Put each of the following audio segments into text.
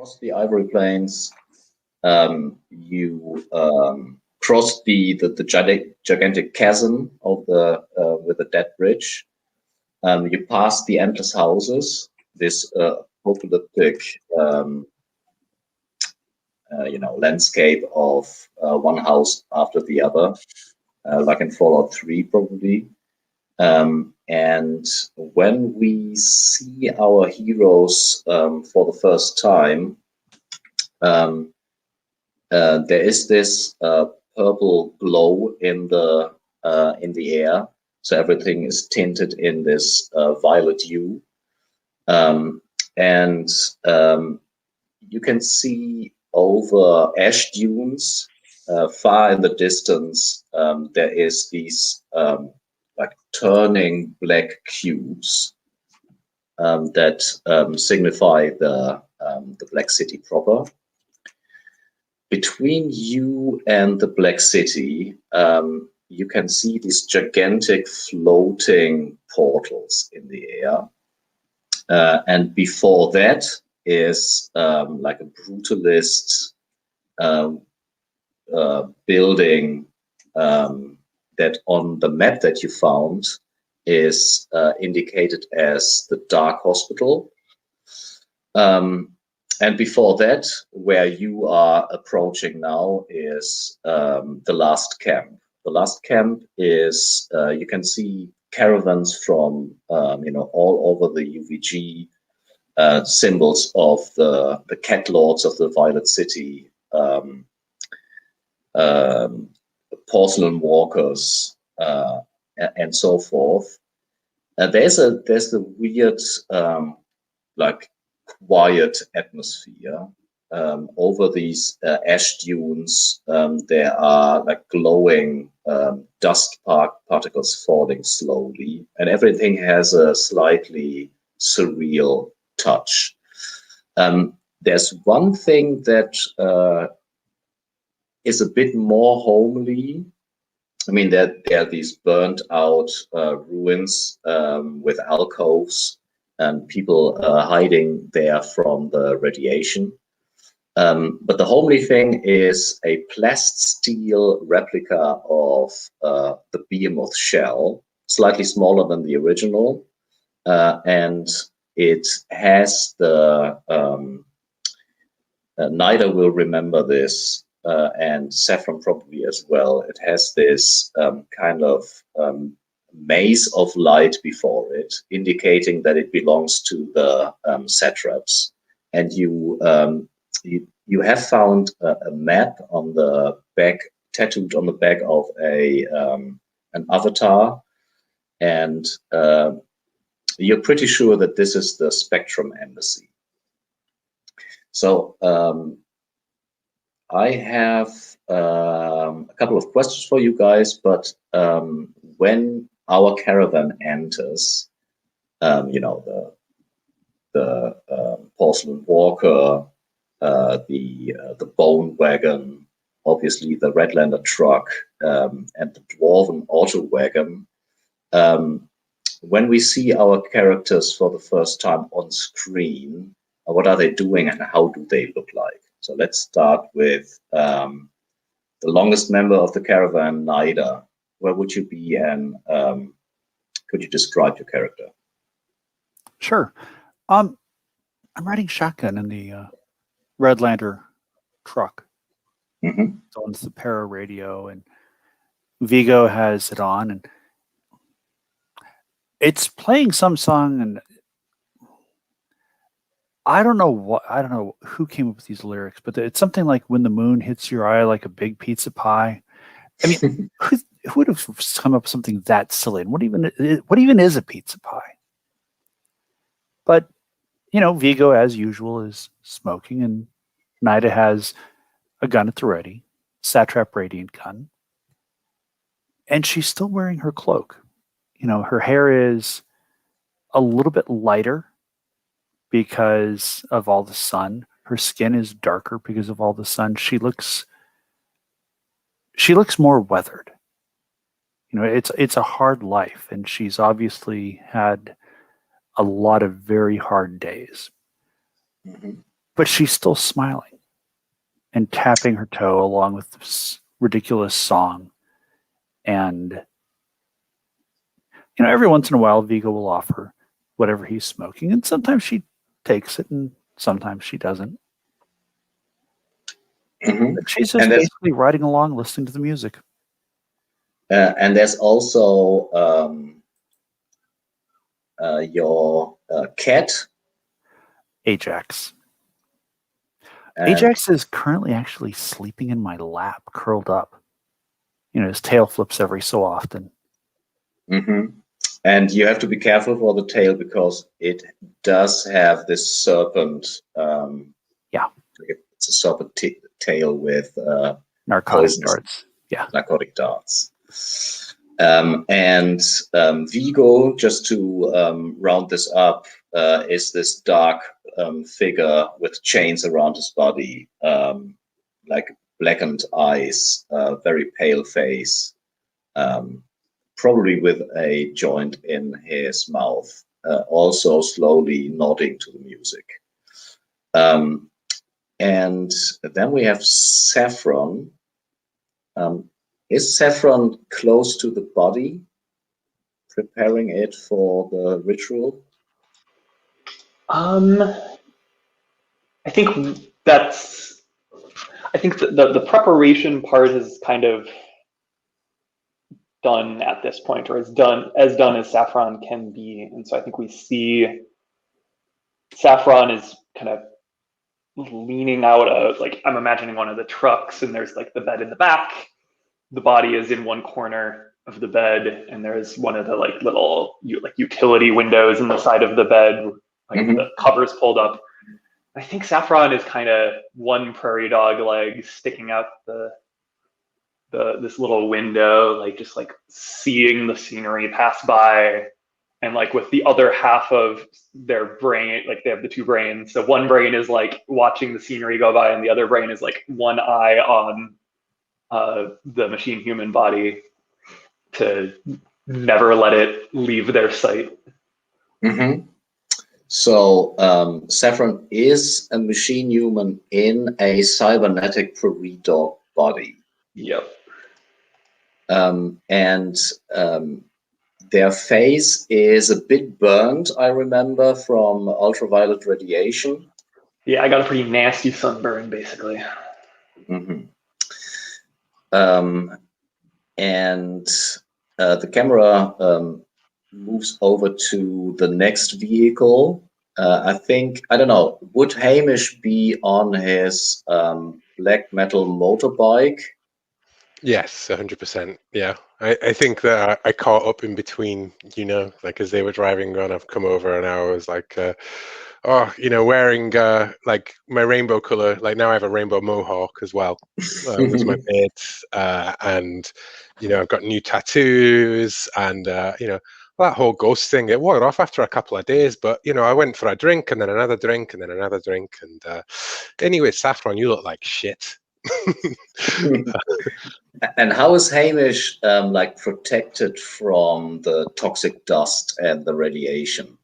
cross the Ivory Plains. You cross the gigantic chasm of the with the dead bridge. You pass the endless houses. This apocalyptic, landscape of one house after the other, like in Fallout 3, probably. And when we see our heroes for the first time, there is this purple glow in the air, so everything is tinted in this violet hue, and you can see over ash dunes far in the distance. There is these like turning black cubes that signify the Black City proper. Between you and the Black City, you can see these gigantic floating portals in the air. And before that is like a brutalist building that on the map that you found is indicated as the Dark Hospital. And before that, where you are approaching now, is the Last Camp. The Last Camp is, you can see caravans from, all over the UVG, symbols of the cat lords of the Violet City, porcelain walkers, and so forth. There's a weird, like, quiet atmosphere over these ash dunes. There are like glowing dust particles falling slowly, and everything has a slightly surreal touch. There's one thing that is a bit more homely. I mean, there are these burnt out ruins with alcoves and people hiding there from the radiation. But the homely thing is a plasteel replica of the behemoth shell, slightly smaller than the original. And it has the, Nida will remember this, and Saffron probably as well. It has this kind of maze of light before it, indicating that it belongs to the satraps. And you have found a map on the back, tattooed on the back of an avatar, and you're pretty sure that this is the Spectrum Embassy. So I have a couple of questions for you guys, but when our caravan enters, the porcelain walker, the bone wagon, obviously the Redlander truck, and the dwarven auto wagon. When we see our characters for the first time on screen, what are they doing and how do they look like? So let's start with the longest member of the caravan, Nida. Where would you be, and could you describe your character? Sure. I'm riding shotgun in the Redlander truck. Mm-hmm. It's on the para radio, and Vigo has it on, and it's playing some song, and I don't know who came up with these lyrics, but it's something like "When the moon hits your eye like a big pizza pie." I mean, who would have come up with something that silly? And what even is a pizza pie? But Vigo, as usual, is smoking, and Nida has a gun at the ready, satrap radiant gun, and she's still wearing her cloak. Her hair is a little bit lighter because of all the sun. Her skin is darker because of all the sun. She looks more weathered. It's a hard life, and she's obviously had a lot of very hard days. Mm-hmm. but she's still smiling and tapping her toe along with this ridiculous song. And, every once in a while, Vigo will offer whatever he's smoking. And sometimes she takes it and sometimes she doesn't. Mm-hmm. But she's just basically riding along, listening to the music. And there's also your cat. Ajax. Ajax is currently actually sleeping in my lap, curled up. His tail flips every so often. Mm-hmm. And you have to be careful for the tail because it does have this serpent. Yeah. It's a serpent tail with narcotic darts. Yeah. Narcotic darts. And Vigo, just to round this up, is this dark figure with chains around his body, like blackened eyes, very pale face, probably with a joint in his mouth, also slowly nodding to the music. And then we have Saffron. Is Saffron close to the body, preparing it for the ritual? I think the preparation part is kind of done at this point, or as done as Saffron can be. And so I think we see Saffron is kind of leaning out of, like, I'm imagining one of the trucks, and there's like the bed in the back. The body is in one corner of the bed, and there's one of the like little utility windows in the side of the bed, like the covers pulled up. I think Saffron is kind of one prairie dog leg sticking out this little window, like just like seeing the scenery pass by, and like with the other half of their brain, like they have the two brains. So one brain is like watching the scenery go by, and the other brain is like one eye on the machine human body to never let it leave their sight. Mm-hmm. So Saffron is a machine human in a cybernetic prairie dog body. Yep. And their face is a bit burned, I remember, from ultraviolet radiation. Yeah, I got a pretty nasty sunburn, basically. Mm-hmm. And the camera moves over to the next vehicle. I think, I don't know, would Hamish be on his black metal motorbike? Yes, 100%. Yeah, I think that I caught up in between, like as they were driving on, I've come over and I was like, wearing like my rainbow color, like now I have a rainbow mohawk as well, was my beard. And, I've got new tattoos and, that whole ghost thing, it wore off after a couple of days, but, I went for a drink and then another drink and then another drink. And anyway, Saffron, you look like shit. And how is Hamish like protected from the toxic dust and the radiation?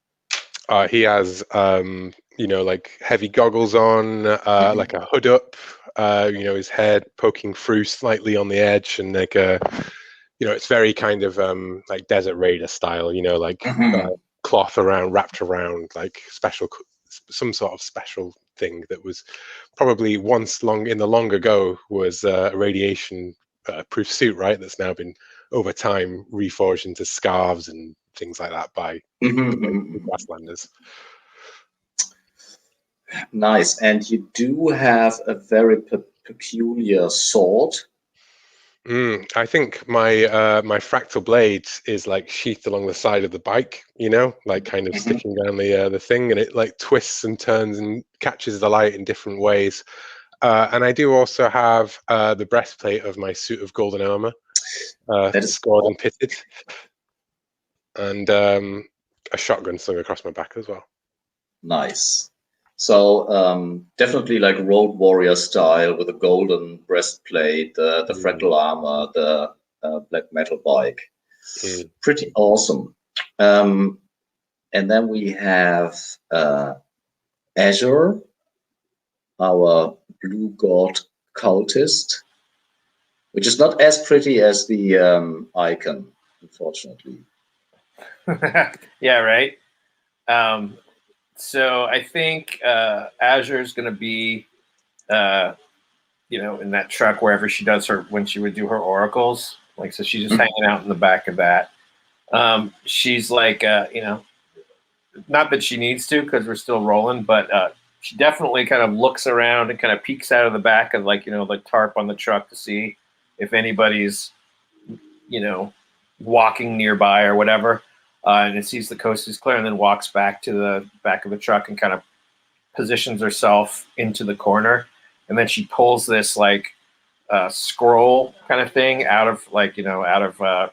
He has, like heavy goggles on, like a hood up, his head poking through slightly on the edge, and like it's very kind of like Desert Raider style, like cloth wrapped around, like some sort of special thing that was probably once in the long ago was a radiation proof suit, right? That's now been over time reforged into scarves and things like that by the Grasslanders. Nice. And you do have a very peculiar sword. I think my my fractal blade is like sheathed along the side of the bike, like kind of sticking down the thing, and it like twists and turns and catches the light in different ways. And I do also have the breastplate of my suit of golden armor, scored and pitted, and a shotgun slung across my back as well. Nice. So definitely like Road Warrior style with a golden breastplate, the fractal armor, the black metal bike. Pretty awesome. And then we have Azure. our blue god cultist, which is not as pretty as the icon, unfortunately. Yeah, right. So I think Azure's going to be, in that truck wherever she does when she would do her oracles. Like, so she's just hanging out in the back of that. She's like, not that she needs to because we're still rolling, but she definitely kind of looks around and kind of peeks out of the back of the tarp on the truck to see if anybody's, walking nearby or whatever. And it sees the coast is clear and then walks back to the back of the truck and kind of positions herself into the corner. And then she pulls this scroll kind of thing out of her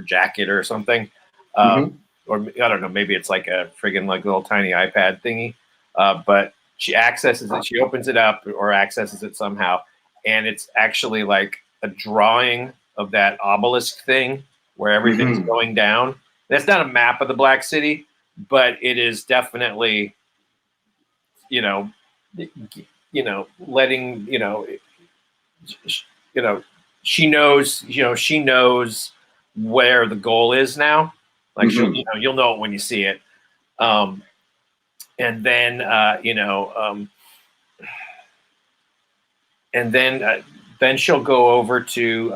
jacket or something. Or I don't know, maybe it's like a friggin' little tiny iPad thingy. But she accesses it, she opens it up or accesses it somehow. And it's actually like a drawing of that obelisk thing where everything's going down. That's not a map of the Black City, but it is definitely, letting, she knows where the goal is now. Like you'll know it when you see it. And then, then she'll go over to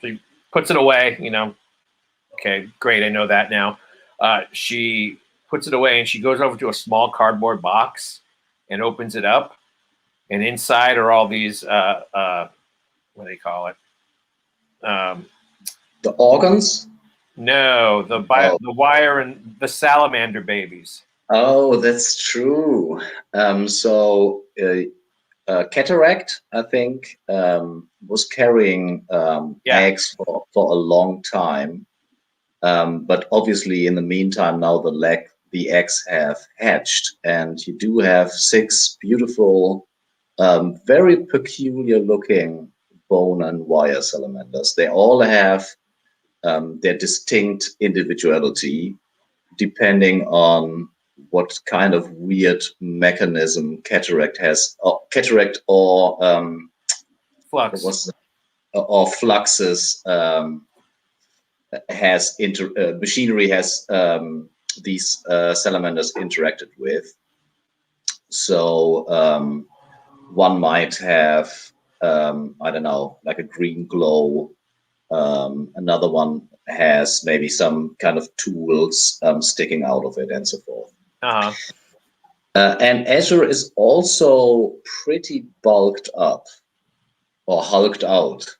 she puts it away, okay, great. I know that now. She puts it away and she goes over to a small cardboard box and opens it up. And inside are all these, what do they call it? The organs? No, the wire and the salamander babies. Oh, that's true. Cataract, I think, was carrying eggs for a long time. But obviously, in the meantime, now the eggs have hatched, and you do have 6 beautiful, very peculiar-looking bone and wire salamanders. They all have their distinct individuality, depending on what kind of weird mechanism cataract has, or Flux. Or Flux's machinery has these salamanders interacted with. So one might have, I don't know, like a green glow. Another one has maybe some kind of tools sticking out of it and so forth. And Azure is also pretty bulked up or hulked out.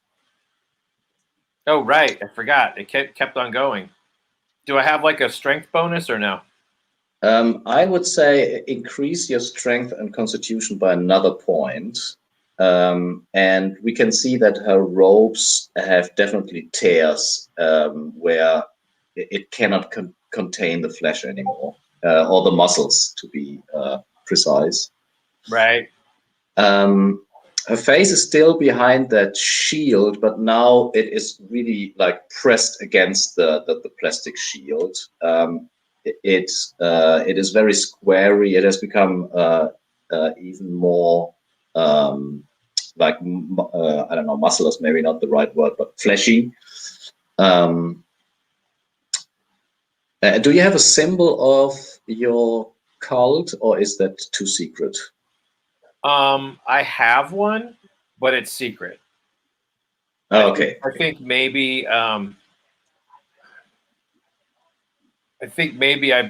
Oh, right. I forgot. It kept on going. Do I have like a strength bonus or no? I would say increase your strength and constitution by another point. And we can see that her robes have definitely tears where it cannot contain the flesh anymore, or the muscles, to be precise. Right. Her face is still behind that shield, but now it is really like pressed against the plastic shield. It is very squarey. It has become even more I don't know, muscles, maybe not the right word, but fleshy. Do you have a symbol of your cult, or is that too secret? I have one, but it's secret. Okay. I think maybe I've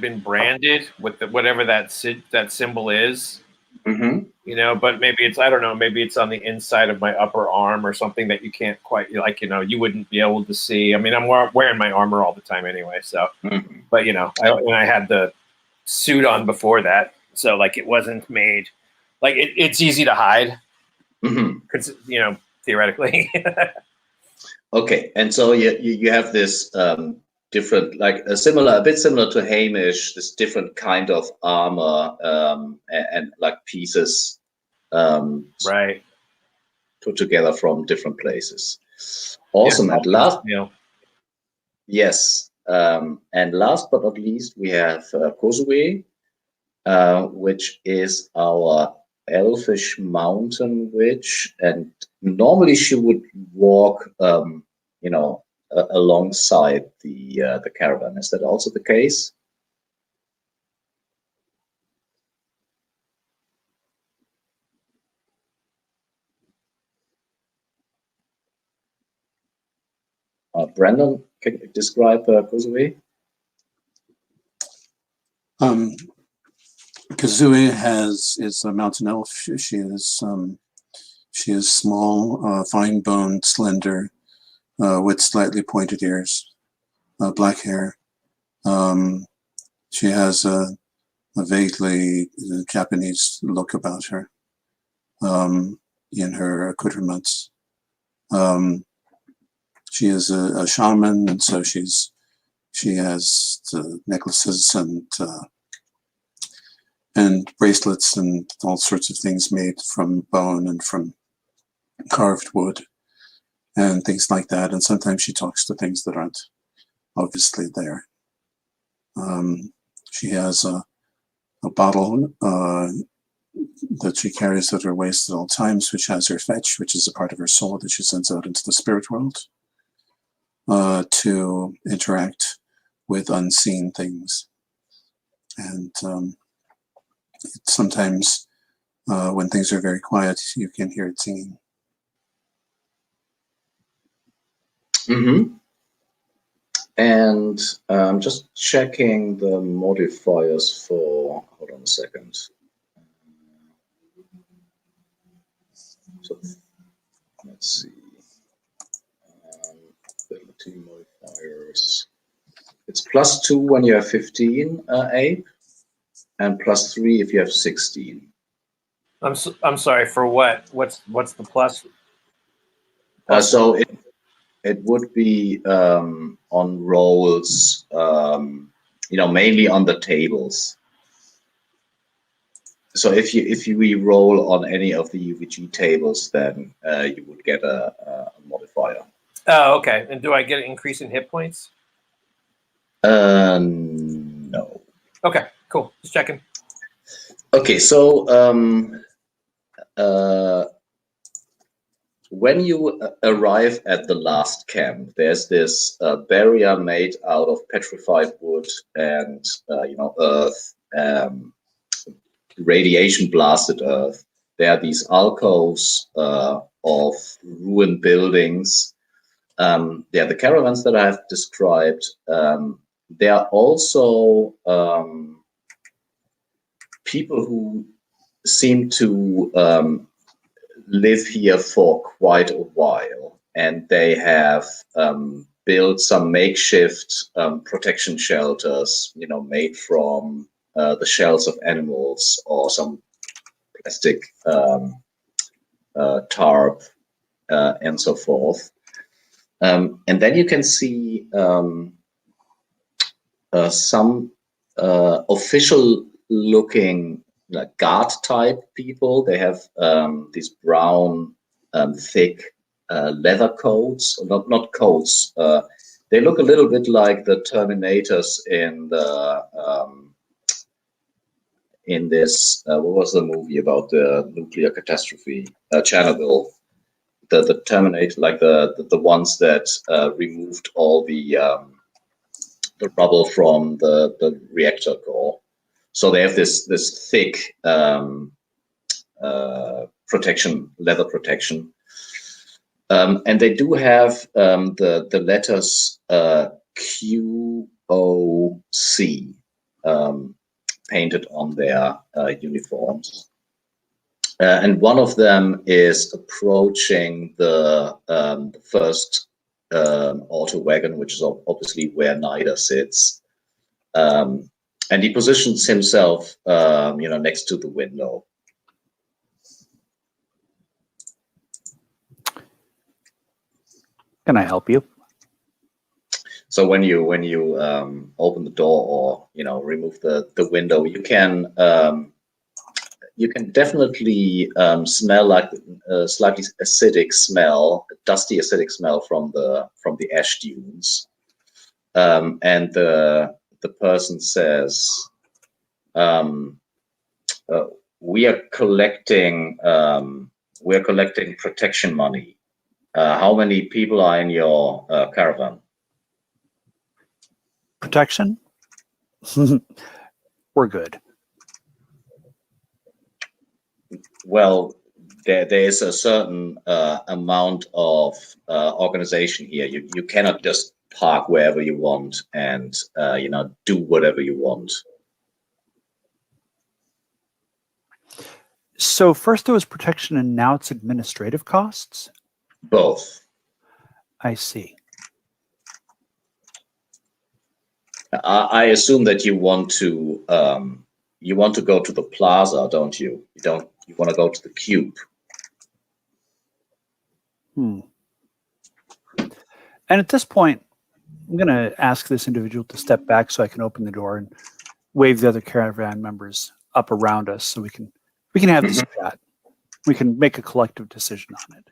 been branded with whatever that symbol is. But maybe it's, I don't know, maybe it's on the inside of my upper arm or something that you can't quite, you wouldn't be able to see. I mean, I'm wearing my armor all the time anyway, so. But I had the suit on before that, so it wasn't made. It's easy to hide, theoretically. Okay, and so you have this different, a bit similar to Hamish, this different kind of armor and pieces, right, put together from different places. Awesome, and last, yes, and last but not least, we have Kozue. which is our elfish mountain witch, and normally she would walk, you know, alongside the caravan. Is that also the case? Brandon, can you describe Kuzui? Kazooie is a mountain elf. She is small, fine-boned, slender, with slightly pointed ears, black hair. She has a vaguely Japanese look about her in her accoutrements. She is a shaman, and so she has necklaces and bracelets and all sorts of things made from bone and from carved wood and things like that. And sometimes she talks to things that aren't obviously there. She has a bottle that she carries at her waist at all times, which has her fetch, which is a part of her soul that she sends out into the spirit world to interact with unseen things. And sometimes when things are very quiet, you can hear it singing. Mm-hmm. And just checking the modifiers for, hold on a second. So let's see. Ability modifiers. It's +2 when you have 15, Abe, and +3 if you have 16. I'm sorry, for what? What's the plus? So it would be on rolls, you know, mainly on the tables. So if you re-roll on any of the UVG tables, then you would get a modifier. Oh, okay. And do I get an increase in hit points? No. Okay, cool. Just checking. Okay, so when you arrive at the last camp, there's this barrier made out of petrified wood and you know, earth, radiation blasted earth. There are these alcoves of ruined buildings. There are the caravans that I have described. There are also people who seem to live here for quite a while, and they have built some makeshift protection shelters, you know, made from the shells of animals or some plastic tarp and so forth. And then you can see some official looking guard type people. They have these brown thick leather coats, not coats. They look a little bit like the Terminators in this what was the movie about the nuclear catastrophe, Chernobyl. The Terminator, like the ones that removed all the rubble from the reactor core. So they have this thick protection, leather protection, and they do have the letters QOC painted on their uniforms. And one of them is approaching the first auto wagon, which is obviously where Nida sits. And he positions himself, you know, next to the window. Can I help you? So when you open the door or, you know, remove the window, you can definitely smell like a slightly acidic smell, a dusty acidic smell from the ash dunes. And the person says, we are collecting protection money. How many people are in your caravan? Protection? We're good. Well, there is a certain amount of organization here. You cannot just park wherever you want and do whatever you want. So first there was protection and now it's administrative costs? Both. I see. I assume that you want to go to the plaza, don't you? You want to go to the cube. And at this point, I'm going to ask this individual to step back so I can open the door and wave the other caravan members up around us so we can have this chat. We can make a collective decision on it.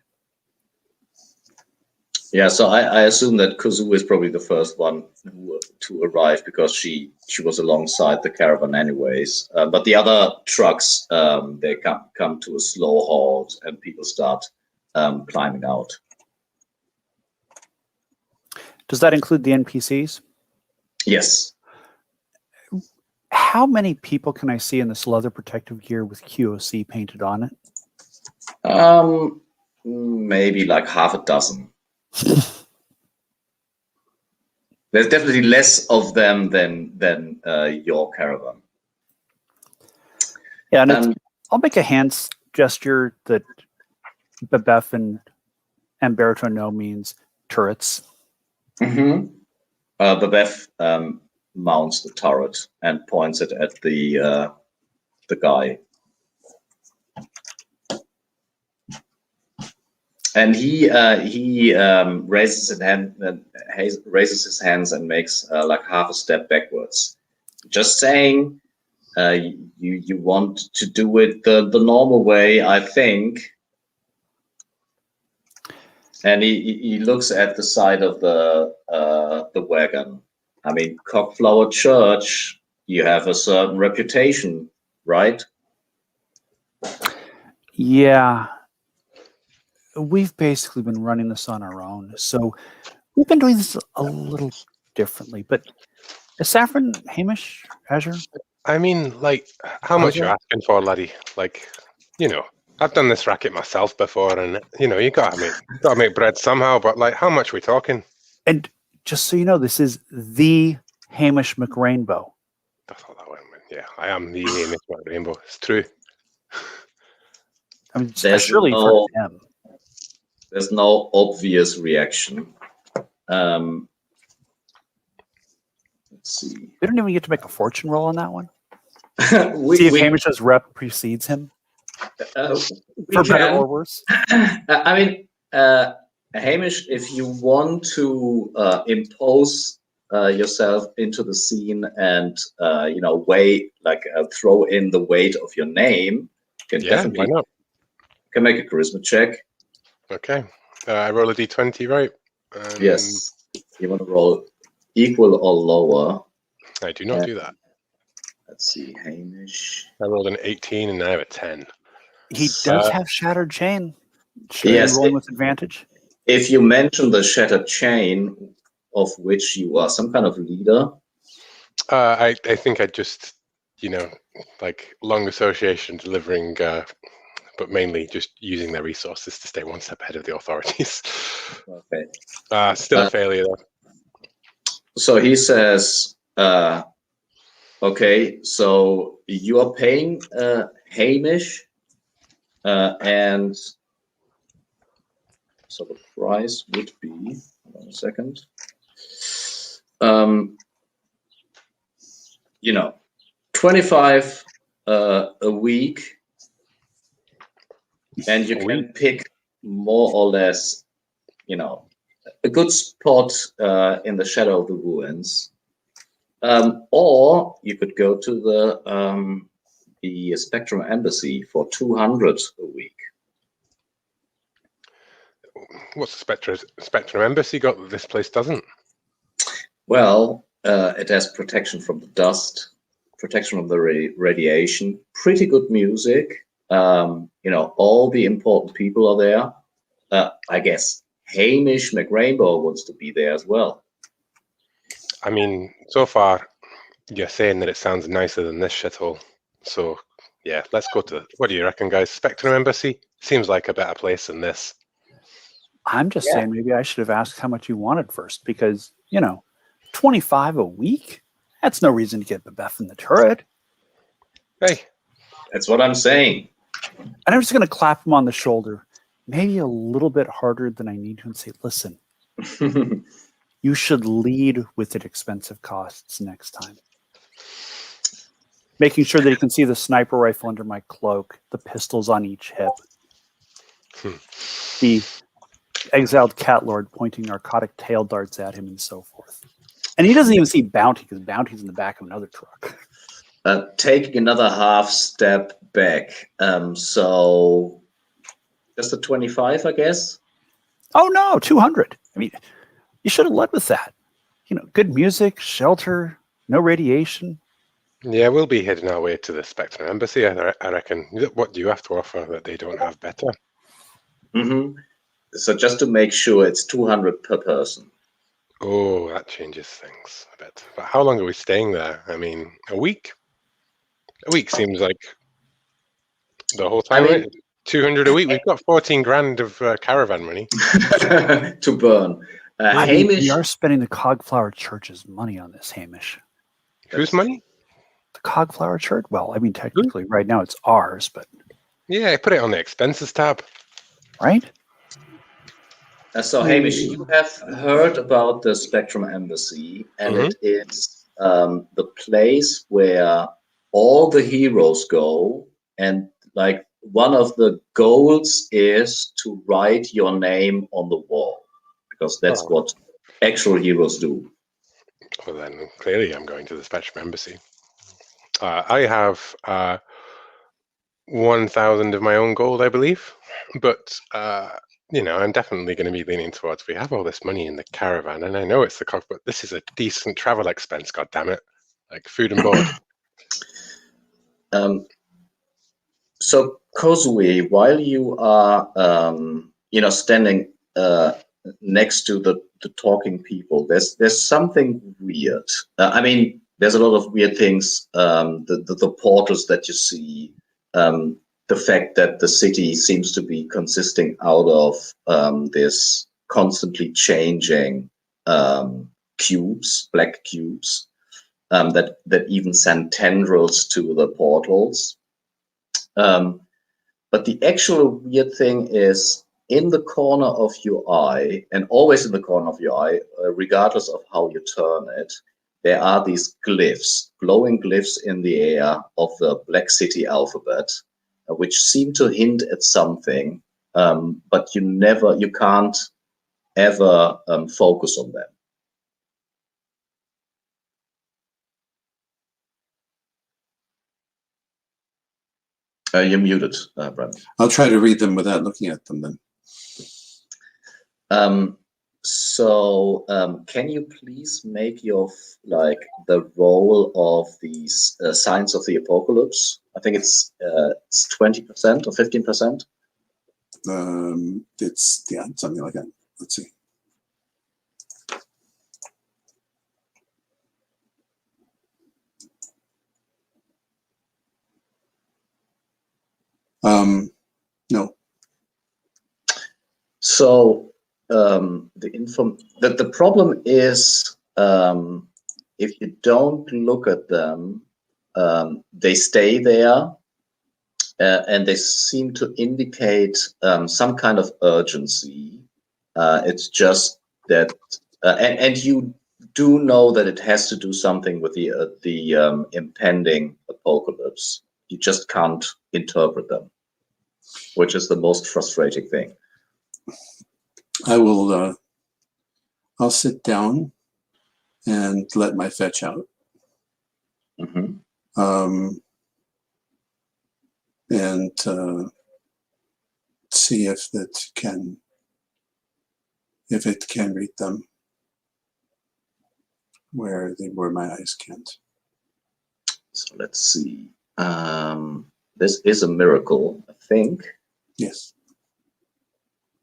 Yeah, so I assume that Kuzu is probably the first one to arrive because she was alongside the caravan anyways. But the other trucks, they come to a slow halt and people start climbing out. Does that include the NPCs? Yes. How many people can I see in this leather protective gear with QOC painted on it? Maybe like half a dozen. There's definitely less of them than your caravan. Yeah, and I'll make a hand gesture that Bebef and Berto know means turrets. Bebef mounts the turret and points it at the guy. And he raises his hands and makes like half a step backwards. Just saying, you want to do it the normal way, I think. And he looks at the side of the wagon. I mean, Cockflower Church, you have a certain reputation, right? Yeah. We've basically been running this on our own. So we've been doing this a little differently. But Saffron, Hamish, Azure? I mean, like, how much you asking for, laddie? Like, I've done this racket myself before, and you gotta make bread somehow. But like, how much are we talking? And just so you know, this is the Hamish McRainbow. I thought that went. Yeah, I am the Hamish McRainbow. It's true. I mean, surely for him. There's no obvious reaction. Let's see. We don't even get to make a fortune roll on that one. See if Hamish's rep precedes him. For better or worse. I mean, Hamish, if you want to impose yourself into the scene and throw in the weight of your name, you can definitely can make a charisma check. Okay, I roll a d20, right? Yes, you want to roll equal or lower. I do not do that. Let's see, Hamish. I rolled an 18 and I have a 10. He does have Shattered Chain. Yes, roll with advantage. If you mention the Shattered Chain, of which you are some kind of leader. I think I just, like long association delivering, but mainly just using their resources to stay one step ahead of the authorities. Okay. Still a failure though. So he says, okay, so you are paying Hamish, and so the price would be, hold on a second, 25 a week, and you can pick more or less, a good spot in the shadow of the ruins, or you could go to the Spectrum Embassy for 200 a week. What's the Spectrum Embassy got that this place doesn't? Well, it has protection from the dust. protection from the radiation. Pretty good music. All the important people are there. I guess Hamish McRainbow wants to be there as well. I mean, so far, you're saying that it sounds nicer than this shithole. So, yeah, let's go to... What do you reckon, guys? Spectrum Embassy? Seems like a better place than this. I'm just saying maybe I should have asked how much you wanted first, because, 25 a week? That's no reason to get Babeth in the turret. Hey. That's what I'm saying. And I'm just going to clap him on the shoulder, maybe a little bit harder than I need to, and say, listen, you should lead with expensive costs next time. Making sure that he can see the sniper rifle under my cloak, the pistols on each hip, the exiled cat lord pointing narcotic tail darts at him, and so forth. And he doesn't even see Bounty, because Bounty's in the back of another truck. Taking another half step back. So just a 25, I guess? Oh, no, 200. I mean, you should have led with that. Good music, shelter, no radiation. Yeah, we'll be heading our way to the Spectrum Embassy, I reckon. What do you have to offer that they don't have better? Mm-hmm. So just to make sure, it's 200 per person. Oh, that changes things a bit. But how long are we staying there? I mean, a week? A week seems like the whole time, right? 200 a week. We've got 14 grand of caravan money to burn. Hamish, we are spending the Cogflower Church's money on this, Hamish. Whose money? The Cogflower Church? Well, I mean, technically, right now it's ours, but... Yeah, I put it on the expenses tab. Right? So, Hamish, you have heard about the Spectrum Embassy, and it is the place where all the heroes go, and like one of the goals is to write your name on the wall, because that's what actual heroes do. Well, then clearly I'm going to the Spectrum Embassy. I have 1,000 of my own gold, I believe, but I'm definitely going to be leaning towards, we have all this money in the caravan, and I know it's the cock, but this is a decent travel expense, god damn it, like food and board. So, Kozue, while you are standing next to the talking people, there's something weird. I mean, there's a lot of weird things. The portals that you see, the fact that the city seems to be consisting out of this constantly changing cubes, black cubes, that even send tendrils to the portals. But the actual weird thing is, in the corner of your eye, and always in the corner of your eye, regardless of how you turn it, there are these glyphs, glowing glyphs in the air of the Black City alphabet, which seem to hint at something, but you can't ever focus on them. You're muted, Brent. I'll try to read them without looking at them then. Can you please make the roll of these signs of the apocalypse? I think it's 20% or 15%. It's something like that. Let's see. No. So the problem is, if you don't look at them, they stay there, and they seem to indicate some kind of urgency. It's just that, and you do know that it has to do something with the impending apocalypse. You just can't interpret them, which is the most frustrating thing. I'll sit down and let my fetch out. Mm-hmm. And see if it can read them where my eyes can't. So let's see. This is a miracle, I think. Yes.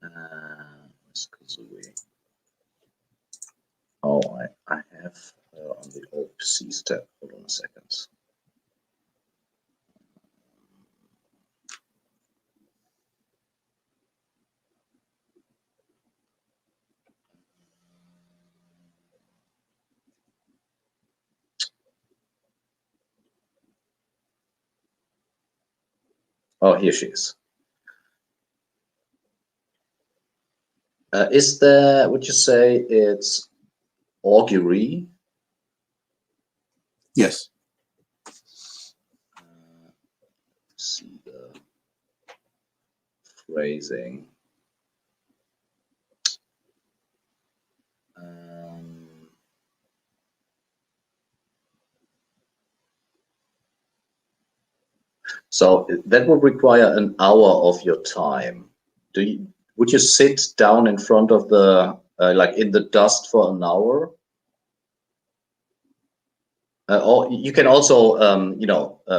Where's Kazooie? Oh, I have on the old PCs tab. Hold on a second. Oh, here she is. Is there, would you say it's augury? Yes. See the phrasing. So that would require an hour of your time. Would you sit down in front of the like in the dust for an hour? Or you can also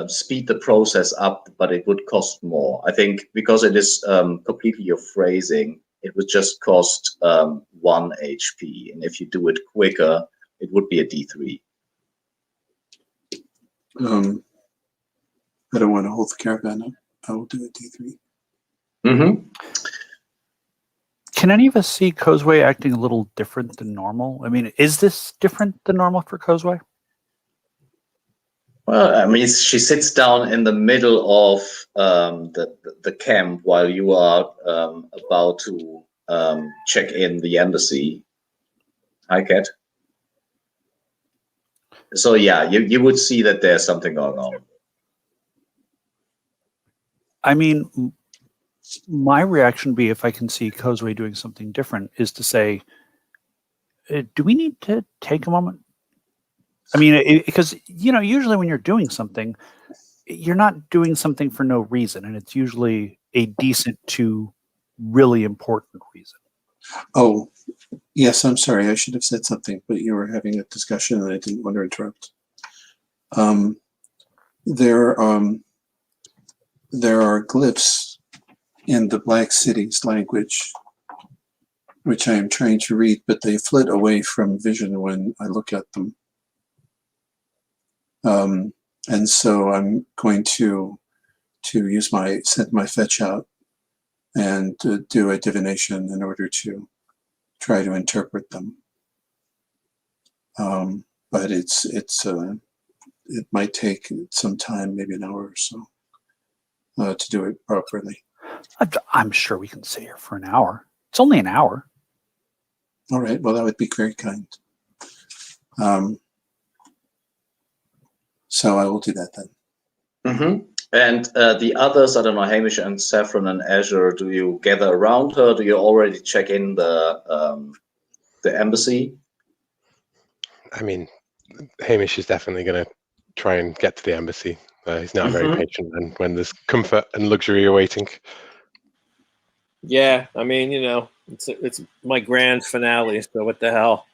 speed the process up, but it would cost more. I think because it is completely your phrasing, it would just cost 1 HP, and if you do it quicker, it would be a D3. I don't want to hold the caravan up. I will do a D3. Mm-hmm. Can any of us see Kozue acting a little different than normal? I mean, is this different than normal for Kozue? Well, I mean, she sits down in the middle of the camp while you are about to check in the embassy. Hi, Kat. So yeah, you would see that there's something going on. I mean, my reaction would be, if I can see Kozue doing something different, is to say, do we need to take a moment? I mean, because, usually when you're doing something, you're not doing something for no reason, and it's usually a decent to really important reason. Oh, yes, I'm sorry. I should have said something, but you were having a discussion and I didn't want to interrupt. There are glyphs in the Black Cities language, which I am trying to read, but they flit away from vision when I look at them. And so I'm going to send my fetch out and do a divination in order to try to interpret them. But it might take some time, maybe an hour or so, to do it properly. I'm sure we can sit here for an hour. It's only an hour. All right. Well, that would be very kind. So I will do that then. Mm-hmm. And the others, I don't know, Hamish and Saffron and Azure, do you gather around her? Do you already check in the embassy? I mean, Hamish is definitely going to try and get to the embassy. He's not very patient, and when there's comfort and luxury awaiting. Yeah, I mean, it's my grand finale, so what the hell,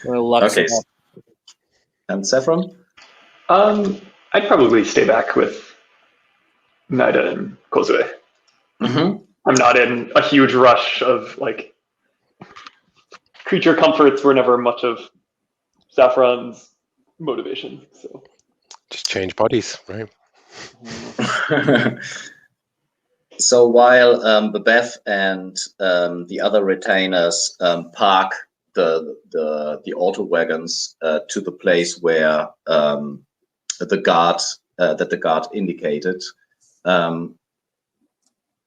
Okay. And Saffron? I'd probably stay back with Nida and Kozue. Mm-hmm. I'm not in a huge rush of creature comforts were never much of Saffron's motivation. So Just change bodies, right? So while Bebeth and the other retainers park the auto wagons to the place where the guard indicated,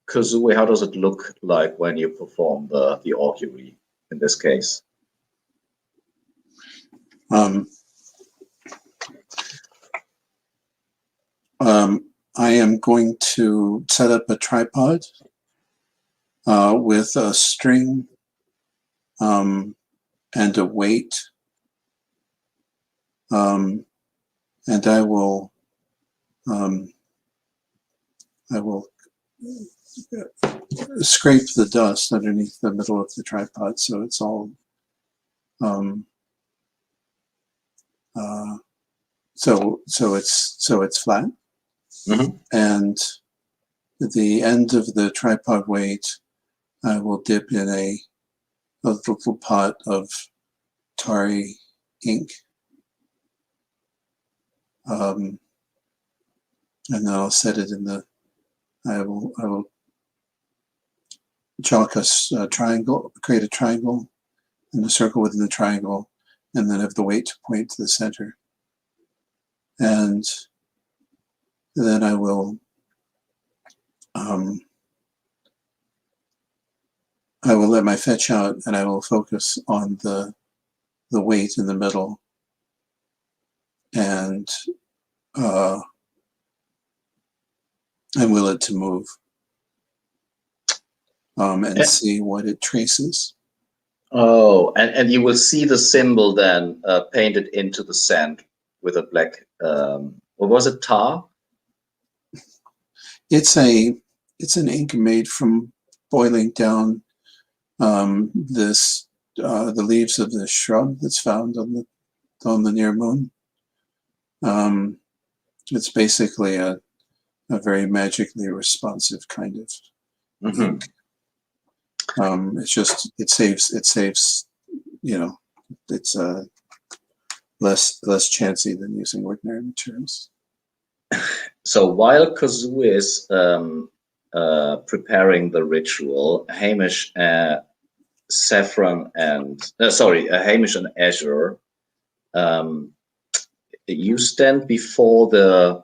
Kazooie, how does it look like when you perform the augury in this case? I am going to set up a tripod with a string and a weight, and I will scrape the dust underneath the middle of the tripod so it's all So it's flat, Mhm. and the end of the tripod weight I will dip in a little pot of tarry ink, and then I'll set it in the. I will chalk a triangle, create a triangle, and a circle within the triangle, and then have the weight point to the center. And then I will let my fetch out, and I will focus on the weight in the middle, and will it to move, and see what it traces. Oh, and you will see the symbol then painted into the sand with a black, what was it, tar? It's an ink made from boiling down the leaves of the shrub that's found on the near moon. It's basically a very magically responsive kind of ink. It's just it saves it's less chancy than using ordinary materials. So while Kazu is preparing the ritual, Hamish, Saffron, and Hamish and Azure, you stand before the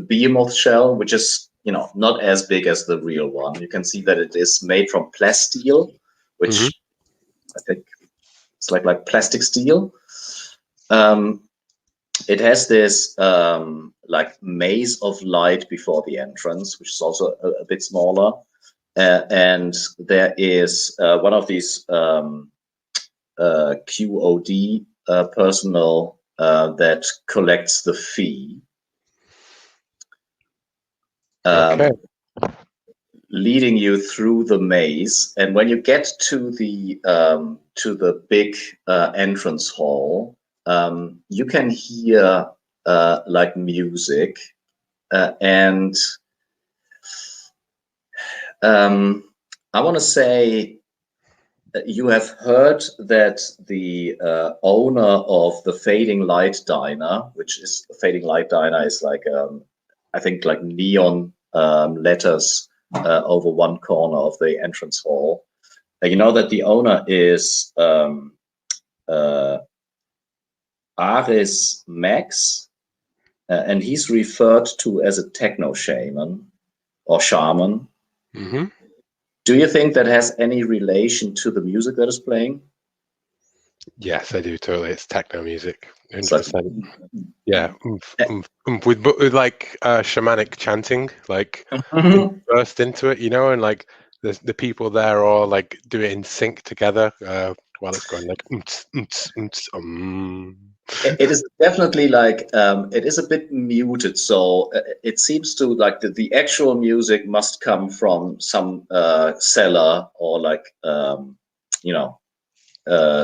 behemoth shell, which is not as big as the real one. You can see that it is made from plasteel, which I think it's like plastic steel. It has this like maze of light before the entrance, which is also a bit smaller, and there is one of these QOD personnel that collects the fee. Okay. Leading you through the maze, and when you get to the big entrance hall, you can hear like music, and I want to say you have heard that the owner of the Fading Light Diner, which is the Fading Light Diner, is like I think like neon letters over one corner of the entrance hall. You know that the owner is Aris Max, and he's referred to as a techno shaman or shaman. Do you think that has any relation to the music that is playing? Yes, I do totally. It's techno music, 100%. Like, Yeah, with like shamanic chanting, like burst into it, and like the people there all like do it in sync together while it's going like. It is definitely like it is a bit muted, so it seems to like the actual music must come from some cellar or like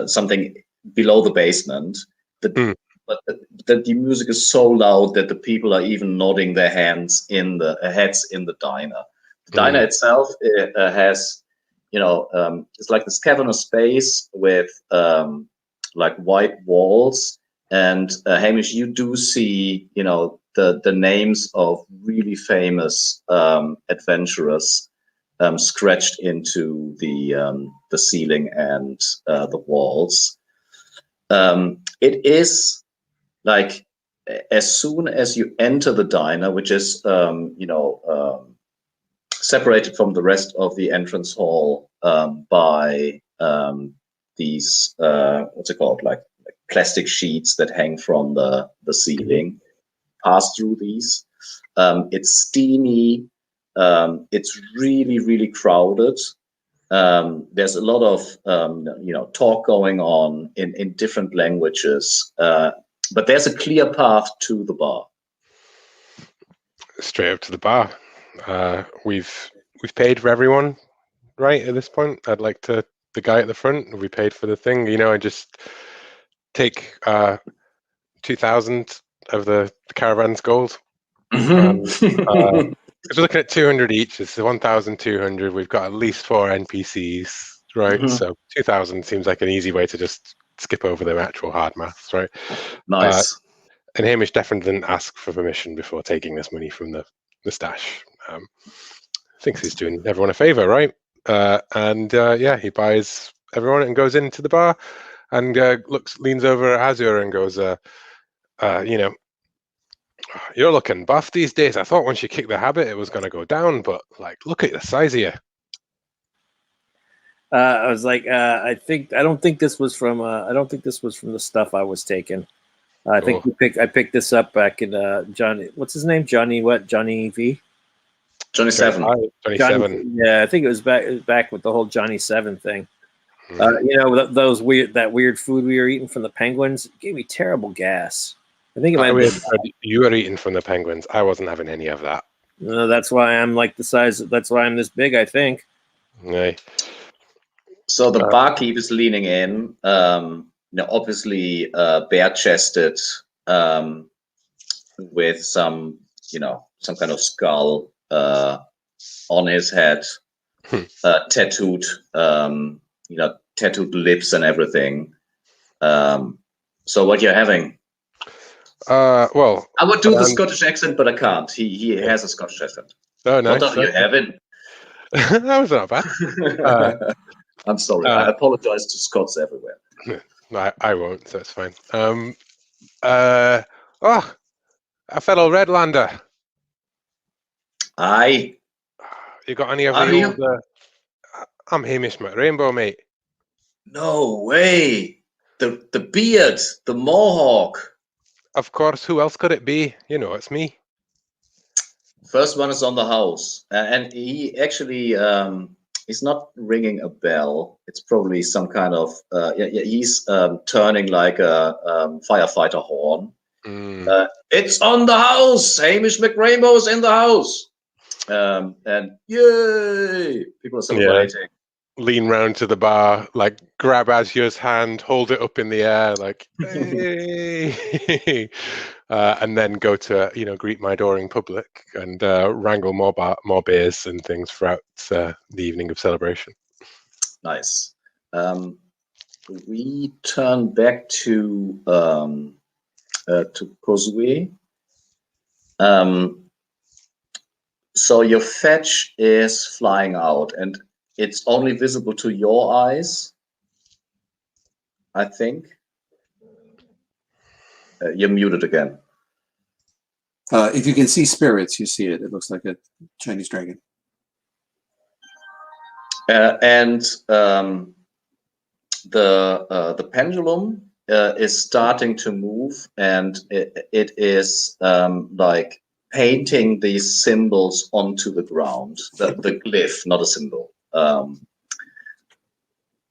something below the basement. But the music is so loud that the people are even nodding their heads in the diner. The diner itself has it's like this cavernous space with like white walls. And Hamish, you do see, the names of really famous adventurers scratched into the ceiling and the walls. It is like as soon as you enter the diner, which is separated from the rest of the entrance hall by these what's it called, like plastic sheets that hang from the ceiling. Pass through these. It's steamy. It's really, really crowded. There's a lot of talk going on in different languages, but there's a clear path to the bar. Straight up to the bar. We've paid for everyone, right? At this point, I'd like to. The guy at the front, we paid for the thing. I just take 2,000 of the caravan's gold. Mhm. If we're looking at 200 each, it's 1,200. We've got at least 4 NPCs, right? Mhm. So 2,000 seems like an easy way to just skip over the actual hard maths, right? Nice. And Hamish definitely didn't ask for permission before taking this money from the stash. Thinks he's doing everyone a favor, right? Yeah, he buys everyone and goes into the bar and leans over at Azure and goes, you're looking buff these days. I thought once you kicked the habit, it was going to go down, but like, look at the size of you. I was like, I don't think this was from the stuff I was taking. I think I picked this up back in Johnny. What's his name? Johnny what? Johnny V. Johnny 7. 27. Yeah, I think it was back with the whole Johnny 7 thing. Mm. That weird food we were eating from the penguins gave me terrible gas. I think it might have been. You were eating from the penguins. I wasn't having any of that. That's why I'm like the size. That's why I'm this big, I think. Right. So the barkeep is leaning in, obviously bare-chested, with some kind of skull on his head, tattooed, tattooed lips and everything. So what you're having? Well, I would do the Scottish accent, but I can't. He has a Scottish accent. Oh, nice. What are you having? That was not bad. I'm sorry. I apologize to Scots everywhere. I won't. So it's fine. A fellow Redlander. Aye. You got any of Are the you? old? I'm Hamish McRainbow, mate. No way. The beard, the mohawk. Of course. Who else could it be? You know, it's me. First one is on the house, and he actually he's not ringing a bell. It's probably some kind of he's turning like a firefighter horn. It's on the house. Hamish McRainbow's in the house, and yay! People are celebrating. Yeah. Lean round to the bar, like grab Azure's hand, hold it up in the air, like hey, and then go to greet my adoring public and wrangle more beers and things throughout the evening of celebration. Nice. We turn back to Kozue. So your fetch is flying out, and it's only visible to your eyes, I think. You're muted again. If you can see spirits, you see it. It looks like a Chinese dragon. And the pendulum is starting to move, and it is like painting these symbols onto the ground. The glyph, not a symbol.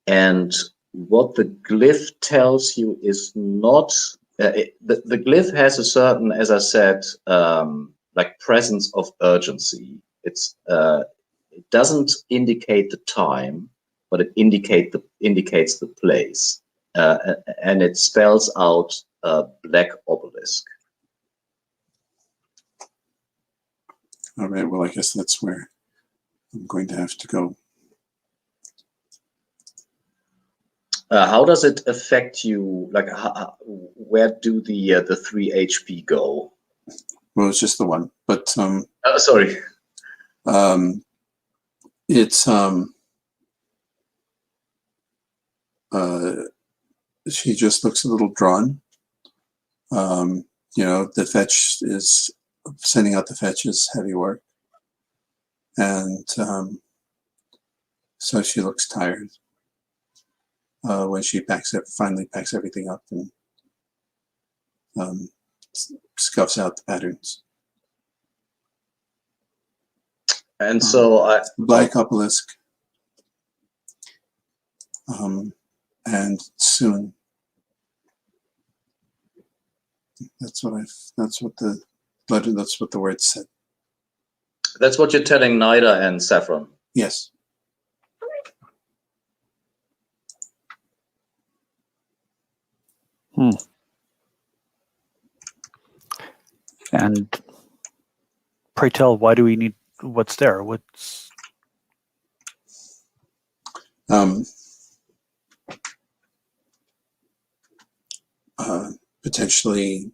And what the glyph tells you is not the glyph has a certain, as I said, like presence of urgency. It doesn't indicate the time, but it indicates the place, and it spells out a black obelisk. All right. Well, I guess that's where I'm going to have to go. How does it affect you? Like, where do the 3 HP go? Well, it's just the one, but sorry. It's she just looks a little drawn. The fetch is sending out the fetch is heavy work, and so she looks tired when she finally packs everything up and scuffs out the patterns. And so black obelisk, and soon. That's what the word said. That's what you're telling Nida and Saffron. Yes. And pray tell, why do we need what's there? What's potentially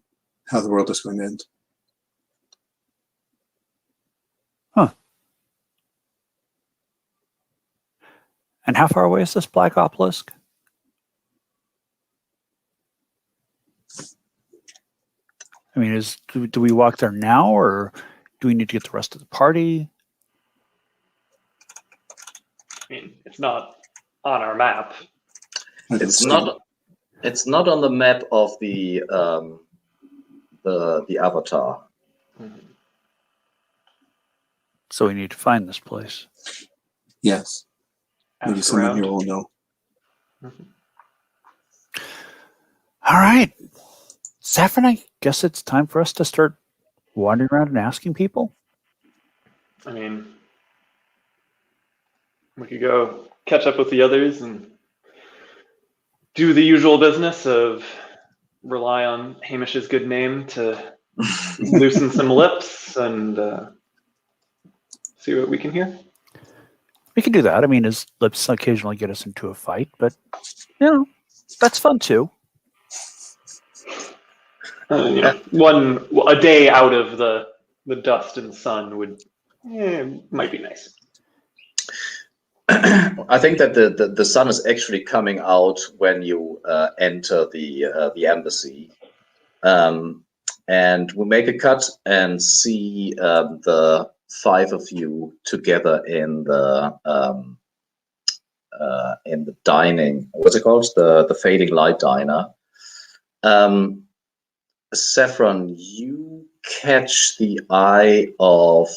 how the world is going to end. Huh. And how far away is this black obelisk? I mean, do we walk there now, or do we need to get the rest of the party? I mean, it's not on our map. It's not. It's not on the map of the avatar. Mhm. So we need to find this place. Yes. Maybe Ask someone around. here will know. Mhm. All right. Saffron, I guess it's time for us to start wandering around and asking people. I mean, we could go catch up with the others and do the usual business of rely on Hamish's good name to loosen some lips and see what we can hear. We can do that. I mean, his lips occasionally get us into a fight, but, that's fun too. A day out of the dust and sun might be nice. I think that the sun is actually coming out when you enter the embassy, and we make a cut and see the 5 of you together in the dining. What's it called? The fading light diner. Saffron, you catch the eye of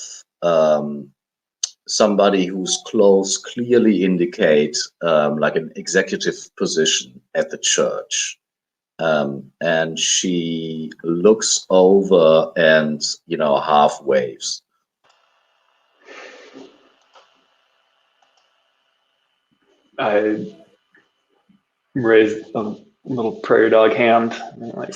somebody whose clothes clearly indicate like an executive position at the church. And she looks over and, half waves. I raised a little prairie dog hand. Like,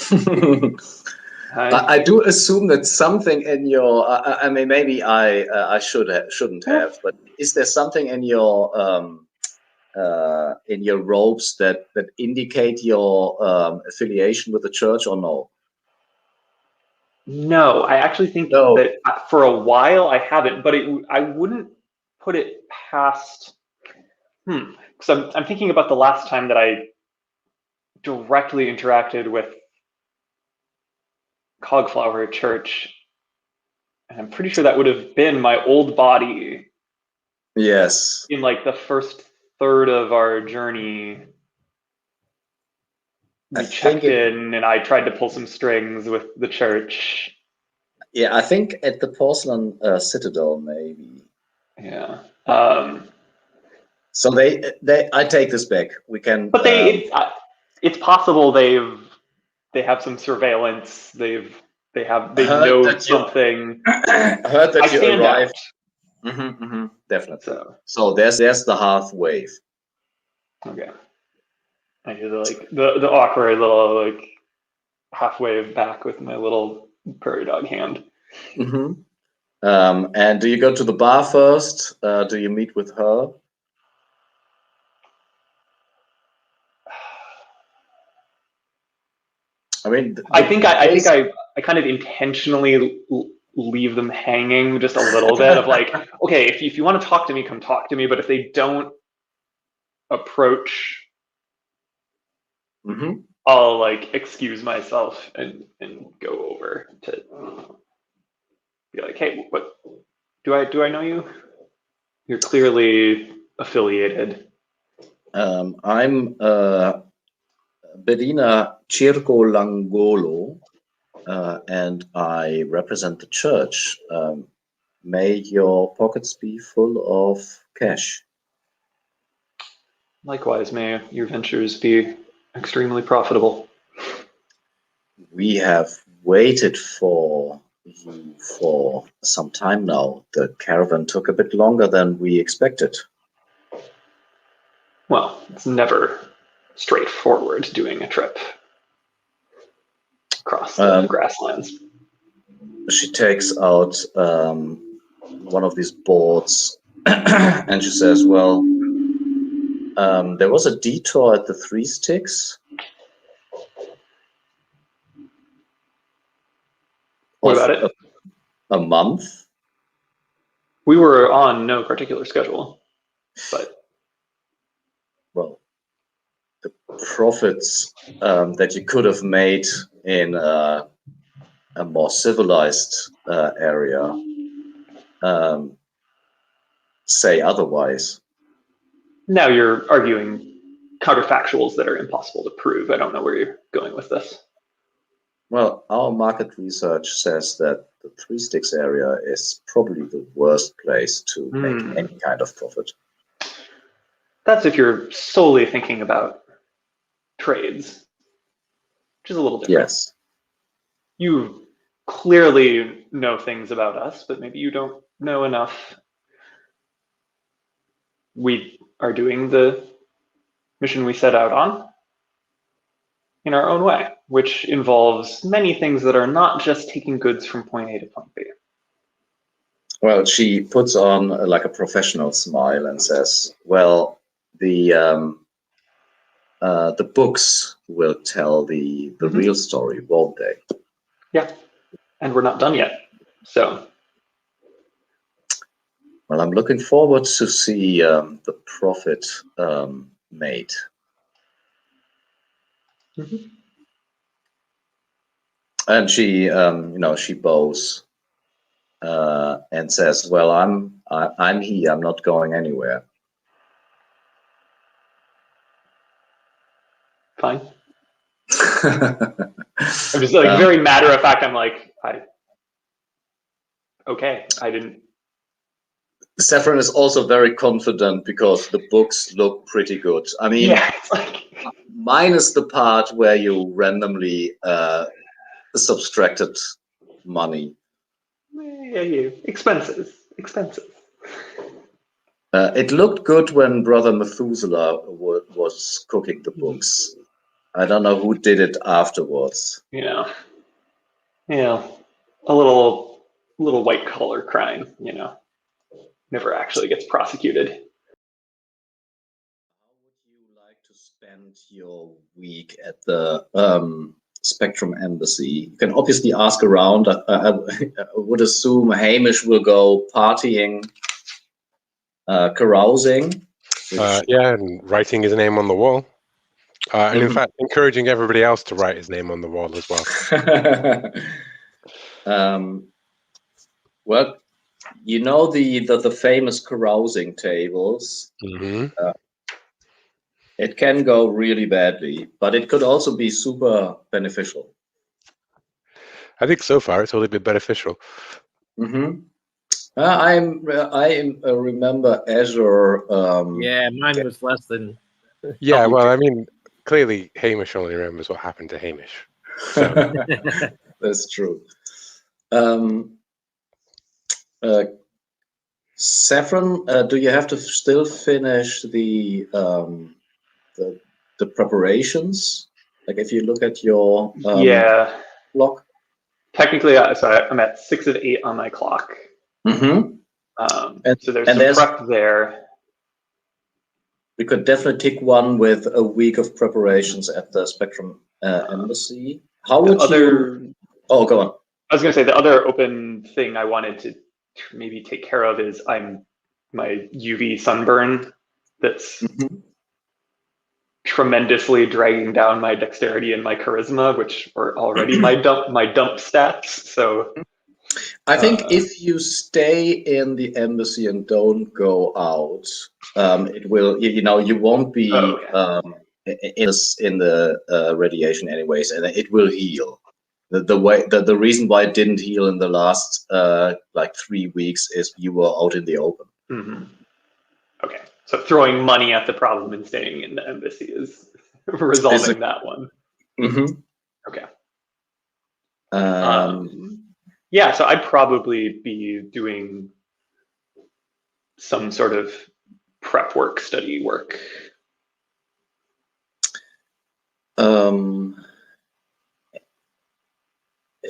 I do assume that something in your, I mean, maybe I shouldn't have, but is there something in your robes that indicate your affiliation with the church, or no? No, I actually think that for a while I haven't, but I wouldn't put it past. Because I'm thinking about the last time that I directly interacted with Cogflower Church, and I'm pretty sure that would have been my old body. Yes. In like the first third of our journey, we checked in, and I tried to pull some strings with the church. Yeah, I think at the Porcelain Citadel, maybe. Yeah. So I take this back. We can. But it's possible they have some surveillance. They know something. Heard that you arrived. Definitely. So there's the half wave. Okay. I do the awkward little half wave back with my little prairie dog hand. And do you go to the bar first? Do you meet with her? I mean, I think I kind of intentionally leave them hanging just a little bit of like, okay, if you want to talk to me, come talk to me. But if they don't approach, I'll excuse myself and go over to be like, hey, what do I know you? You're clearly affiliated. I'm Bedina Circo Langolo, and I represent the church. May your pockets be full of cash. Likewise, may your ventures be extremely profitable. We have waited for you for some time now. The caravan took a bit longer than we expected. Well, it's never straightforward doing a trip across the grasslands. she takes out one of these boards and she says, well, there was a detour at the Three Sticks. What about it? A month. We were on no particular schedule, but Well, the profits that you could have made in a more civilized area say otherwise. now you're arguing counterfactuals that are impossible to prove. I don't know where you're going with this. Well, our market research says that the Three Sticks area is probably the worst place to make any kind of profit. That's if you're solely thinking about trades, which is a little different. Yes. You clearly know things about us, but maybe you don't know enough. We are doing the mission we set out on in our own way, which involves many things that are not just taking goods from point A to point B. Well, she puts on like a professional smile and says, well, the books will tell the real story, won't they? Yeah, and we're not done yet. So, well, I'm looking forward to see the profit made. And she, she bows and says, "Well, I'm here. I'm not going anywhere." fine. I'm just like very matter of fact. I'm like, okay, I didn't. Saffron is also very confident because the books look pretty good. I mean, Yeah, it's like minus the part where you randomly subtracted money. yeah, expenses. It looked good when Brother Methuselah was cooking the books. I don't know who did it afterwards. Yeah, a little white collar crime, never actually gets prosecuted. How would you like to spend your week at the Spectrum Embassy? You can obviously ask around. I would assume Hamish will go partying, carousing. Yeah, and writing his name on the wall. And in fact, encouraging everybody else to write his name on the wall as well. Well, you know the famous carousing tables. It can go really badly, but it could also be super beneficial. I think so far it's only been beneficial. I remember Azure. Yeah, mine was less than. Yeah, well, I mean, clearly Hamish only remembers what happened to Hamish. So. That's true. Saffron, do you have to still finish the preparations? Like if you look at your clock. Technically, so I'm at 6 of 8 on my clock. So there's some prep there. We could definitely take one with a week of preparations at the Spectrum Embassy. How would you? Oh, go on. I was going to say the other open thing I wanted to maybe take care of is my UV sunburn that's tremendously dragging down my dexterity and my charisma, which are already my dump stats. So I think if you stay in the embassy and don't go out, it will. You won't be in the radiation anyways, and it will heal. The reason why it didn't heal in the last 3 weeks is you were out in the open. Okay, so throwing money at the problem and staying in the embassy is resolving that one. Okay. Yeah, so I'd probably be doing some sort of prep work, study work.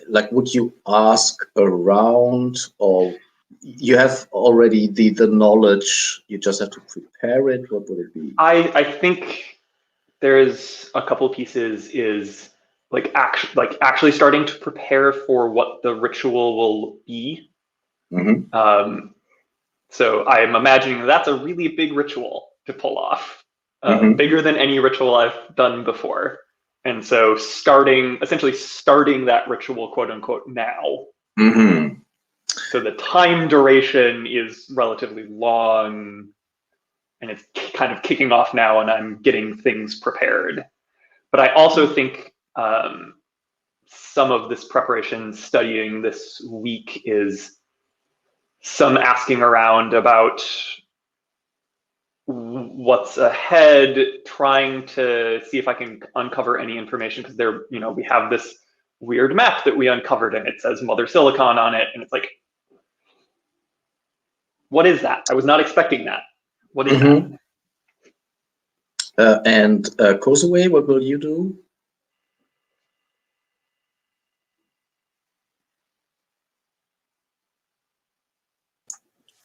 like, would you ask around, or you have already the knowledge, you just have to prepare it? What would it be? I think there's a couple pieces is like actually starting to prepare for what the ritual will be. Mm-hmm. So I'm imagining that's a really big ritual to pull off, bigger than any ritual I've done before. And so essentially starting that ritual, quote unquote, now. Mm-hmm. So the time duration is relatively long, and it's kind of kicking off now, and I'm getting things prepared. But I also think some of this preparation studying this week is some asking around about what's ahead, trying to see if I can uncover any information, because we have this weird map that we uncovered and it says Mother Silicon on it, and it's like, what is that? I was not expecting that. What is that? And Kosue, what will you do?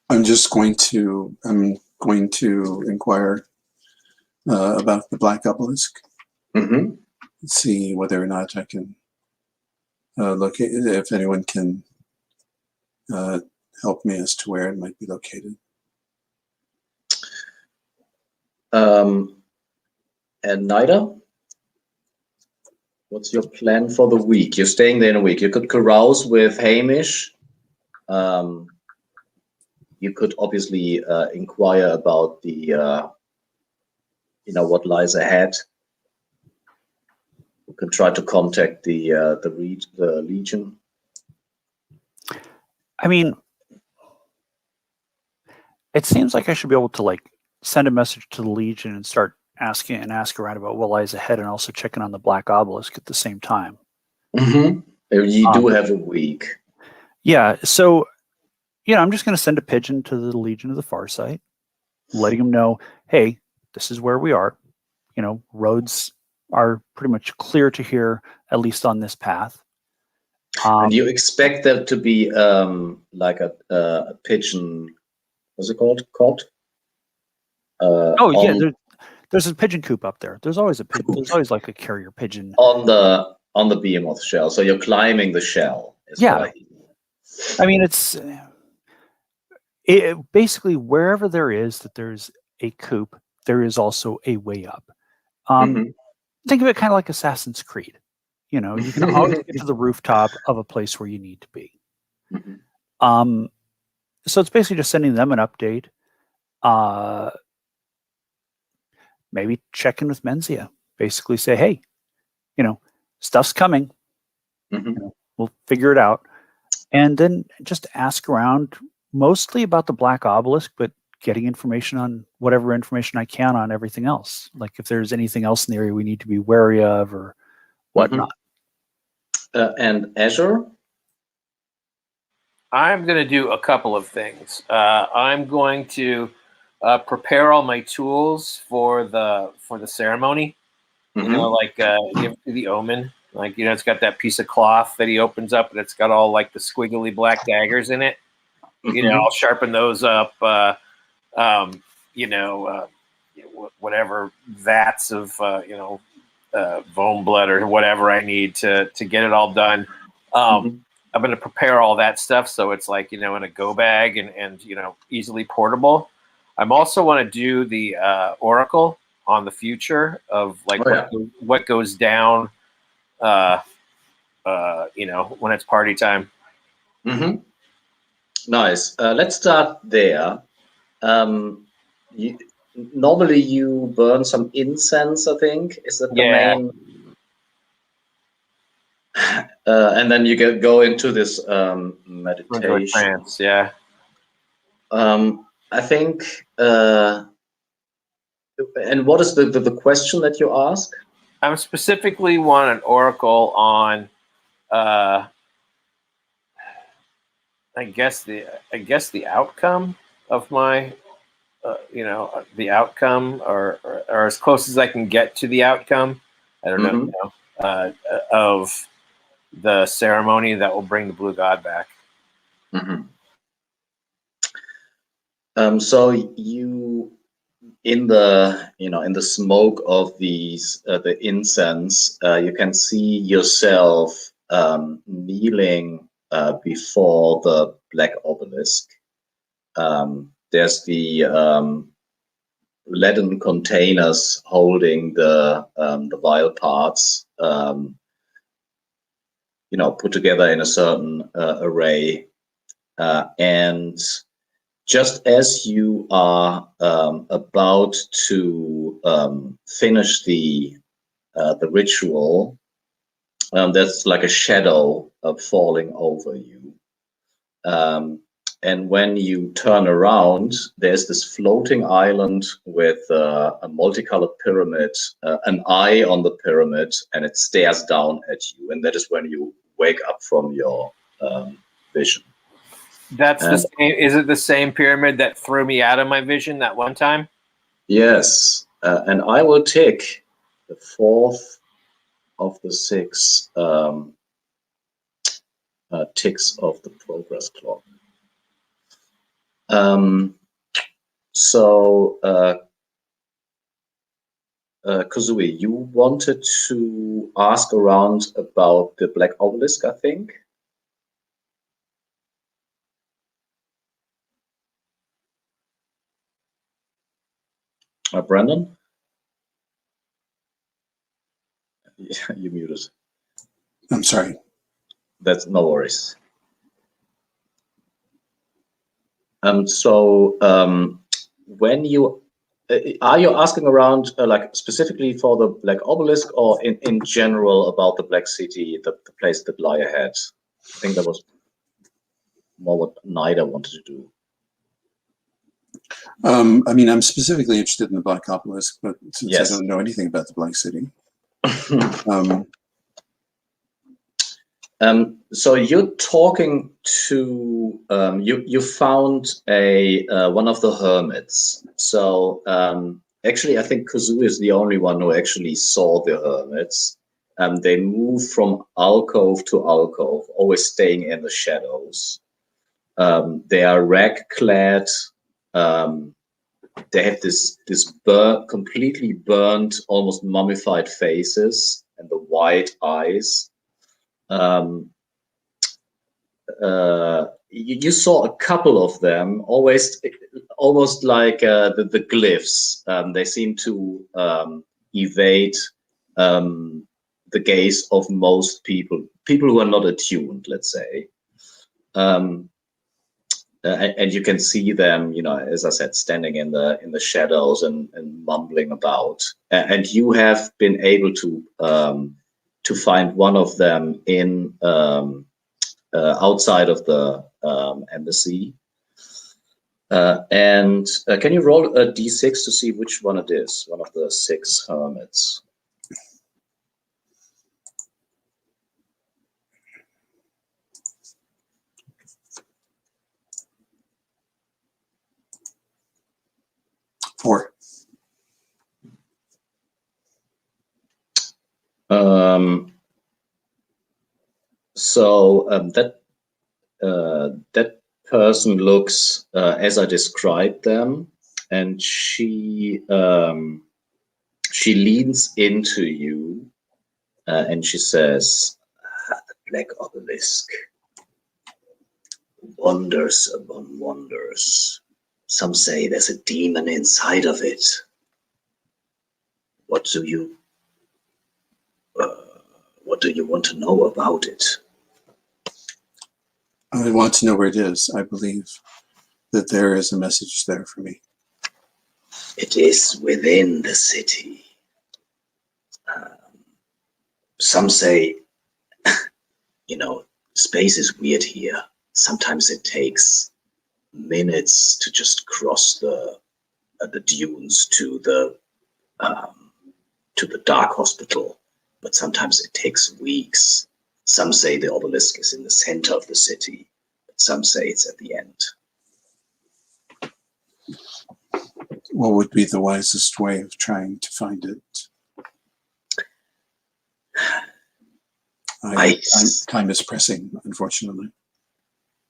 I'm going to inquire about the Black Obelisk. Mm-hmm. See whether or not I can locate it, if anyone can help me as to where it might be located. And Nida, what's your plan for the week? You're staying there in a week. You could carouse with Hamish. You could obviously inquire about the, what lies ahead. You could try to contact the Legion. I mean, it seems like I should be able to like send a message to the Legion and start ask around about what lies ahead, and also checking on the Black Obelisk at the same time. Mm-hmm. You do have a week. Yeah, so I'm just going to send a pigeon to the Legion of the Farsight, letting them know, hey, this is where we are. Roads are pretty much clear to here, at least on this path. And you expect there to be like a pigeon, what's it called? Cod? There's a pigeon coop up there. There's always there's always like a carrier pigeon on the behemoth shell. So you're climbing the shell. Yeah. I mean, it basically wherever there's a coop, there is also a way up. Think of it kind of like Assassin's Creed. You can always get to the rooftop of a place where you need to be. So it's basically just sending them an update. Maybe check in with Menzia. Basically say, hey, stuff's coming. We'll figure it out. And then just ask around mostly about the Black Obelisk, but getting information on whatever information I can on everything else. Like if there's anything else in the area we need to be wary of or whatnot. And Azure? I'm going to do a couple of things. I'm going to prepare all my tools for the ceremony. Like give the omen. Like it's got that piece of cloth that he opens up, and it's got all like the squiggly black daggers in it. I'll sharpen those up. Whatever vats of Vome blood or whatever I need to get it all done. I'm going to prepare all that stuff so it's like in a go bag and easily portable. I'm also want to do the oracle on the future of like what goes down. When it's party time. Nice. Let's start there. Normally you burn some incense, I think. Is that the main? And then you go into this meditation. Trance, yeah. I think. And what is the question that you ask? I specifically want an oracle on. I guess the outcome of my, the outcome, or as close as I can get to the outcome. I don't know, of the ceremony that will bring the blue god back. Mm-hmm. So you, in the smoke of these the incense, you can see yourself kneeling before the black obelisk. There's the leaden containers holding the vial parts, put together in a certain array, and just as you are about to finish the ritual, there's like a shadow falling over you. And when you turn around, there's this floating island with a multicolored pyramid, an eye on the pyramid, and it stares down at you. And that is when you wake up from your vision. That's the same. Is it the same pyramid that threw me out of my vision that one time? Yes. And I will take the fourth of the 6 ticks of the progress clock. So, Kazui, you wanted to ask around about the black obelisk, I think. Brandon? You muted. I'm sorry. That's no worries. So when you are you asking around like specifically for the black obelisk, or in general about the Black City, the place that lie ahead? I think that was more what Nida wanted to do. I mean, I'm specifically interested in the Black Obelisk, but since Yes. I don't know anything about the Black City. So you're talking to you found a one of the hermits. So actually, I think Kazoo is the only one who actually saw the hermits. They move from alcove to alcove, always staying in the shadows. They are rag-clad. They have this completely burnt, almost mummified faces and the white eyes. You saw a couple of them, almost like the glyphs. They seem to evade the gaze of most people who are not attuned, let's say. And you can see them, as I said, standing in the shadows and mumbling about. And you have been able to find one of them in outside of the embassy. And can you roll a d6 to see which one it is? One of the 6 hermits. Four. That person looks as I described them, and she leans into you and she says, "The Black Obelisk, wonders upon wonders. Some say there's a demon inside of it. What do you want to know about it?" I want to know where it is. I believe that there is a message there for me. It is within the city. Some say, space is weird here. Sometimes it takes minutes to just cross the dunes to the dark hospital, but sometimes it takes weeks. Some say the obelisk is in the center of the city, but some say it's at the end. What would be the wisest way of trying to find it? Time is pressing, unfortunately.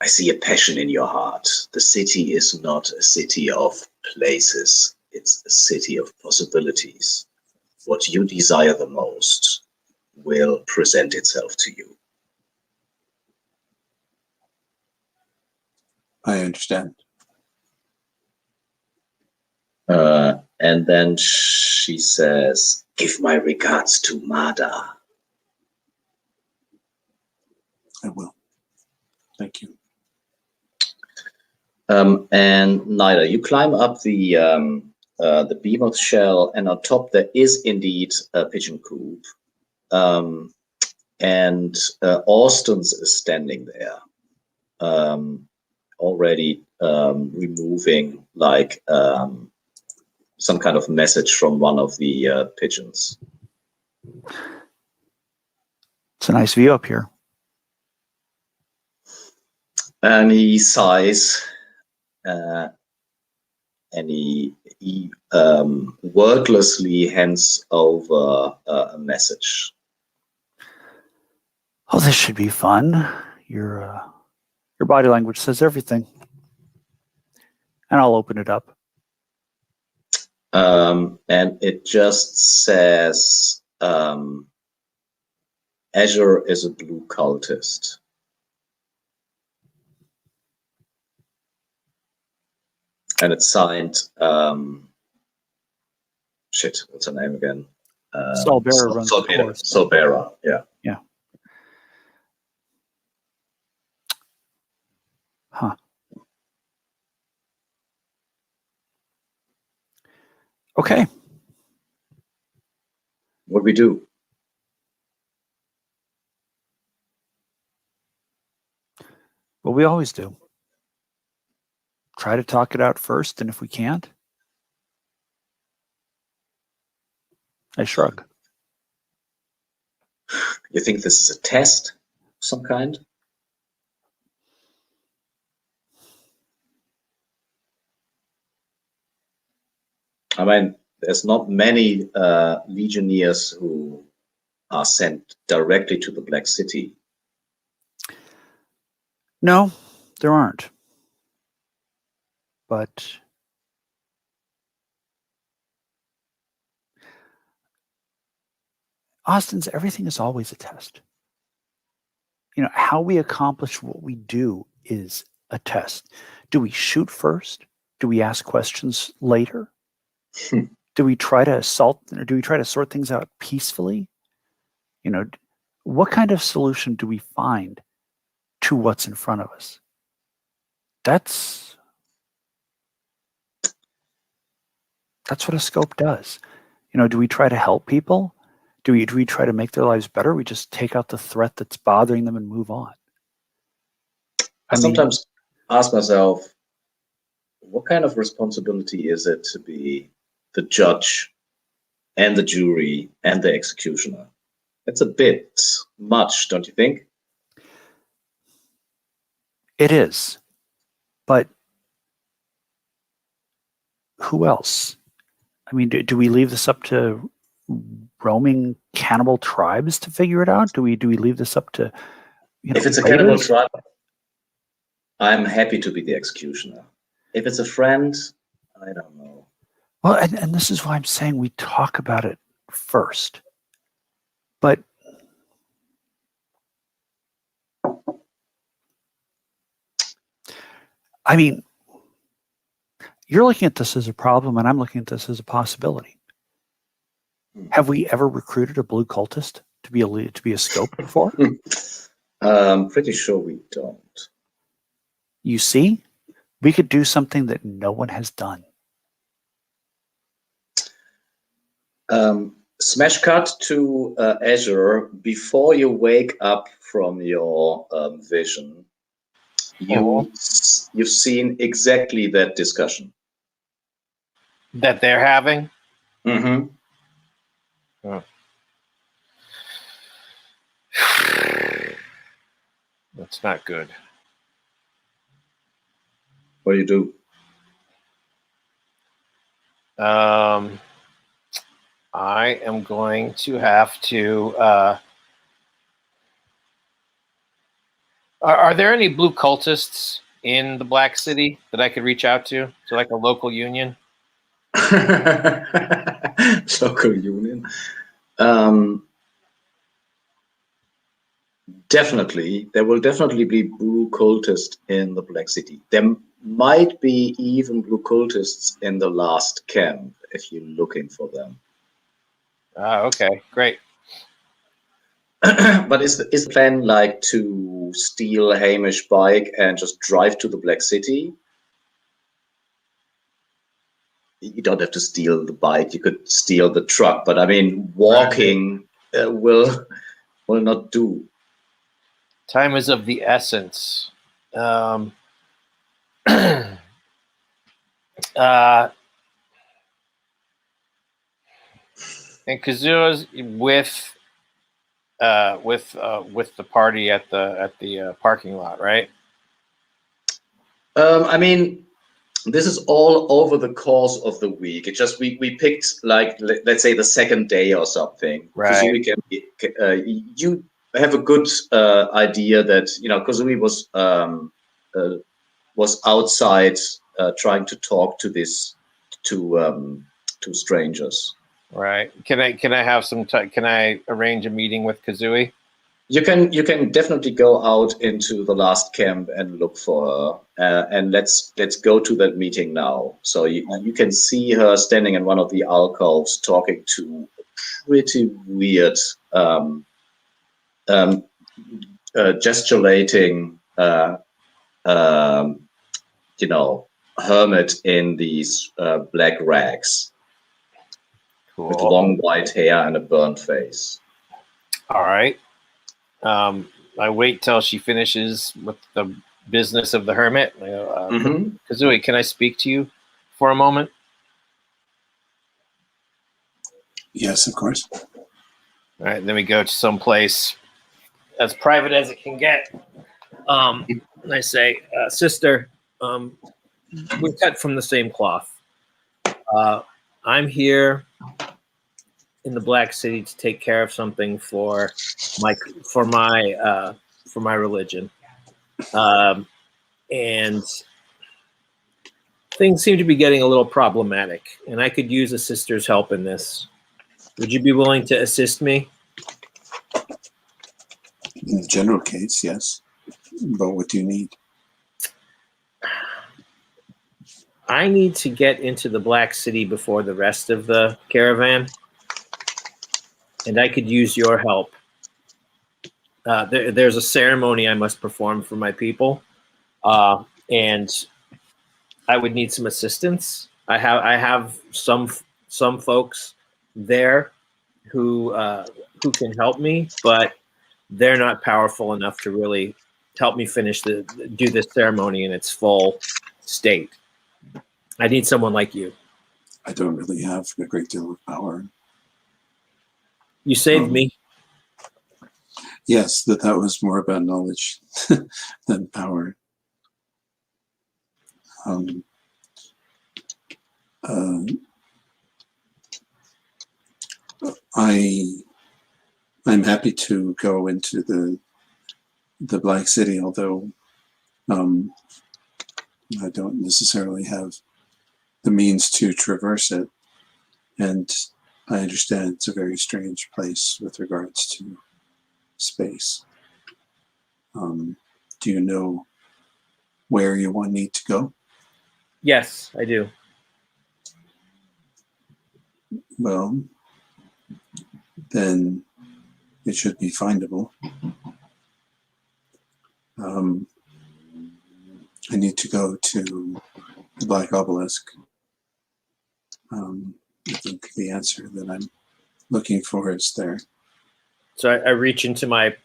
I see a passion in your heart. The city is not a city of places. It's a city of possibilities. What you desire the most will present itself to you. I understand. And then she says, "Give my regards to Mada." I will. Thank you. And Nida, you climb up the behemoth shell, and on top there is indeed a pigeon coop. And Austin's is standing there, already removing like some kind of message from one of the pigeons. It's a nice view up here. And he sighs, and he wordlessly hands over a message. Oh, this should be fun. Your body language says everything. And I'll open it up. And it just says, Azure is a blue cultist. And it's signed, what's her name again? Solbera runs the course. Solbera, yeah. Yeah. Huh. Okay. What we do? What we always do. Try to talk it out first, and if we can't, I shrug. You think this is a test of some kind? I mean, there's not many legionnaires who are sent directly to the Black City. No, there aren't. But Austin's everything is always a test. You know, how we accomplish what we do is a test. Do we shoot first? Do we ask questions later? Do we try to assault, or do we try to sort things out peacefully? You know, what kind of solution do we find to what's in front of us? That's what a scope does. You know, do we try to help people? Do we try to make their lives better? We just take out the threat that's bothering them and move on. I sometimes ask myself, what kind of responsibility is it to be the judge and the jury and the executioner? It's a bit much, don't you think? It is. But who else? I mean, do we leave this up to roaming cannibal tribes to figure it out? Do we leave this up to, you know, if it's a cannibal tribe, I'm happy to be the executioner. If it's a friend, I don't know. Well, and this is why I'm saying we talk about it first. But I mean, you're looking at this as a problem, and I'm looking at this as a possibility. Have we ever recruited a blue cultist to be a scope before? Pretty sure we don't. You see, we could do something that no one has done. Smash cut to Azure. Before you wake up from your vision, you've seen exactly that discussion that they're having. Mm-hmm. Oh. That's not good. What do you do? I am going to have to Are there any blue cultists in the Black City that I could reach out to like a local union? Local union. Definitely, there will definitely be blue cultists in the Black City. There might be even blue cultists in the last camp if you're looking for them. Okay, great. But is the plan like to steal Hamish bike and just drive to the Black City? You don't have to steal the bike. You could steal the truck, but I mean, walking will not do. Time is of the essence. And Kazua's with the party at the parking lot, right? I mean, this is all over the course of the week. It just we picked like let's say the second day or something. Right. Kazui you have a good idea that Kazui was outside trying to talk to two strangers. Right. Can I have some time? Can I arrange a meeting with Kazui? You can definitely go out into the last camp and look for her, and let's go to that meeting now. So you can see her standing in one of the alcoves talking to a pretty weird, gesticulating, hermit in these black rags. Cool. With long white hair and a burnt face. All right. I wait till she finishes with the business of the hermit. Kazui, can I speak to you for a moment? Yes, of course. All right. Then we go to some place as private as it can get. And I say, sister, we're cut from the same cloth. I'm here in the Black City to take care of something for my religion, and things seem to be getting a little problematic, and I could use a sister's help in this. Would you be willing to assist me? In the general case, yes. But what do you need? I need to get into the Black City before the rest of the caravan, and I could use your help. There's a ceremony I must perform for my people, and I would need some assistance. I have some folks there who can help me, but they're not powerful enough to really help me do this ceremony in its full state. I need someone like you. I don't really have a great deal of power. You saved me. Yes, that was more about knowledge than power. I'm happy to go into the Black City, although I don't necessarily have the means to traverse it, and I understand it's a very strange place with regards to space. Do you know where you need to go? Yes, I do. Well, then it should be findable. I need to go to the Black Obelisk. I think the answer that I'm looking for is there. So I reach into my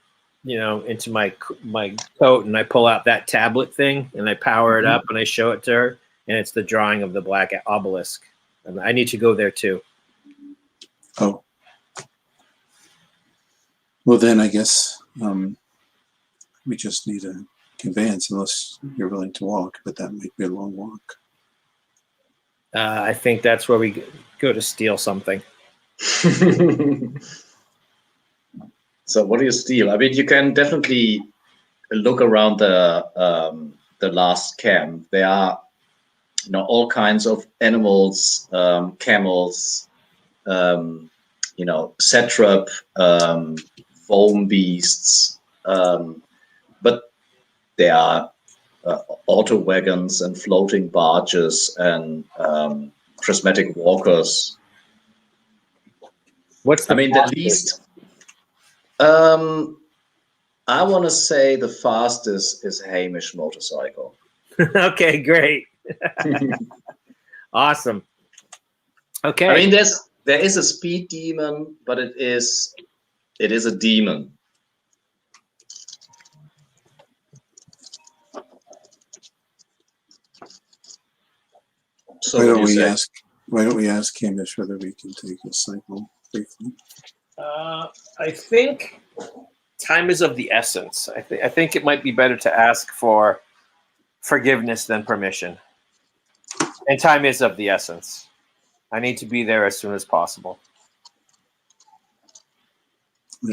coat and I pull out that tablet thing and I power it up and I show it to her, and it's the drawing of the Black Obelisk. And I need to go there too. Oh. Well, then I guess we just need a conveyance, unless you're willing to walk, but that might be a long walk. I think that's where we go to steal something. So what do you steal? I mean, you can definitely look around the last camp, there are all kinds of animals, camels, satrap, foam beasts, but there are auto wagons and floating barges and prismatic walkers. What's the I mean, the least. I want to say the fastest is Hamish motorcycle. Okay, great. Awesome. Okay. I mean, there is a speed demon, but it is a demon. So why don't we ask Hamish whether we can take a cycle briefly? I think time is of the essence. I think it might be better to ask for forgiveness than permission. And time is of the essence. I need to be there as soon as possible.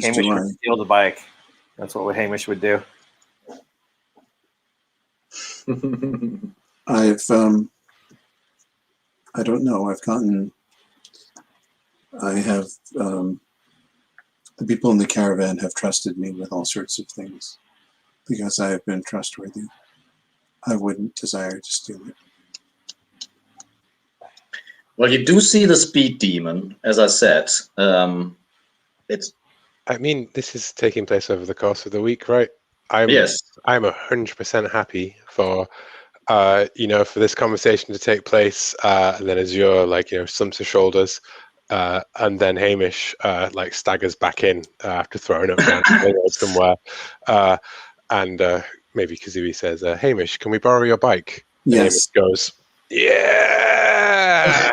Hamish would steal the bike. That's what Hamish would do. I don't know. The people in the caravan have trusted me with all sorts of things because I have been trustworthy. I wouldn't desire to steal it. Well, you do see the speed demon, as I said. It's. I mean, this is taking place over the course of the week, right? Yes. I'm 100% happy for for this conversation to take place, and then Azure slumps her shoulders, and then Hamish staggers back in after throwing up down the road somewhere, and maybe Kazooie says, "Hamish, can we borrow your bike?" And Yes. Hamish goes, "Yeah,"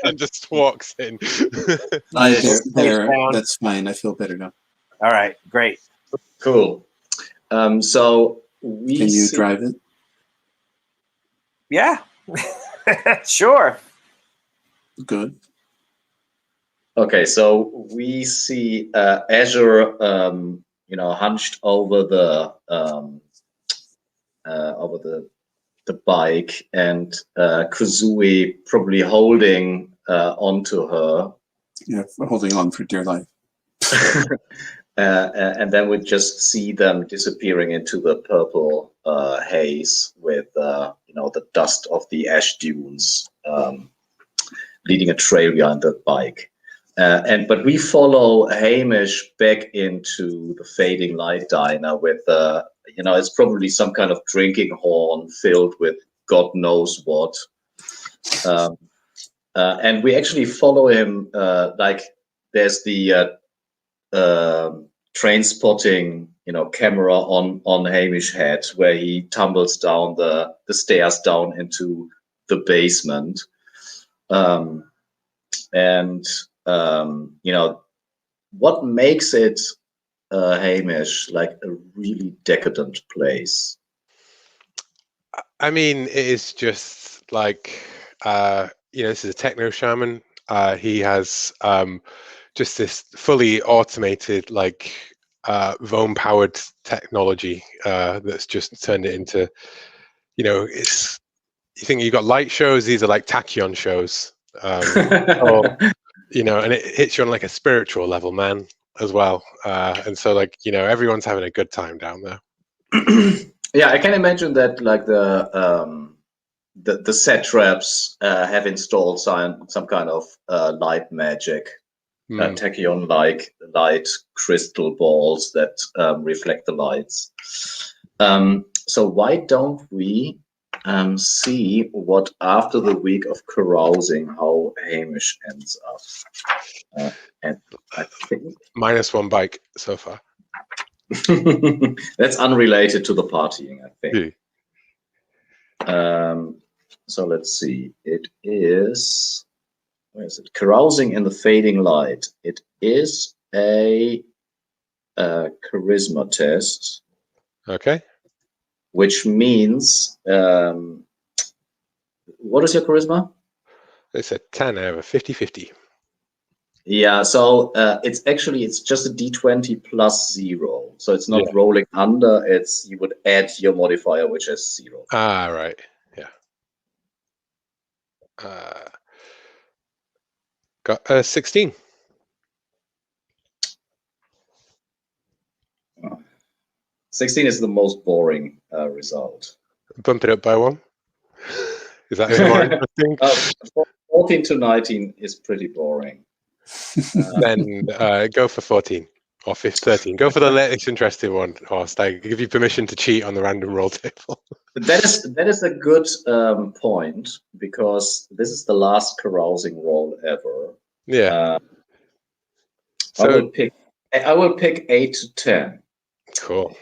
and just walks in. That's fine. I feel better now. All right, great, cool. So we can you drive it? Yeah, sure. Good. Okay, so we see Azure, hunched over the bike, and Kazooie probably holding onto her. Yeah, holding on for dear life. And then we just see them disappearing into the purple haze with the dust of the ash dunes leading a trail behind the bike. But we follow Hamish back into the fading light diner with it's probably some kind of drinking horn filled with God knows what. And we actually follow him there's the train spotting camera on Hamish head where he tumbles down the stairs down into the basement. What makes it Hamish like a really decadent place? I mean, it is just this is a techno shaman. He has just this fully automated Vohm powered technology that's just turned it into, it's, you think you've got light shows, these are like tachyon shows, and it hits you on like a spiritual level, man, as well. And so everyone's having a good time down there. Yeah, I can imagine that the satraps have installed some kind of light magic, tachyon-like light crystal balls that reflect the lights. So why don't we see what, after the week of carousing, how Hamish ends up? And I think -1 bike so far. That's unrelated to the partying, I think. Yeah. So let's see. It is, where is it? Carousing in the fading light. It is a charisma test. Okay. Which means, what is your charisma? It's a 10. I have a 50-50. Yeah, so it's just a d20 plus 0. So it's not Yeah. rolling under, you would add your modifier, which is 0. Ah, right. Yeah. Got 16. Oh. 16 is the most boring result. Bump it up by 1. Is that any more interesting? 14 to 19 is pretty boring. Then go for 14 or 13. Go for the latest interesting one, Horst. I give you permission to cheat on the random roll table. That is a good point, because this is the last carousing roll ever. Yeah. I will pick 8 to 10. Cool.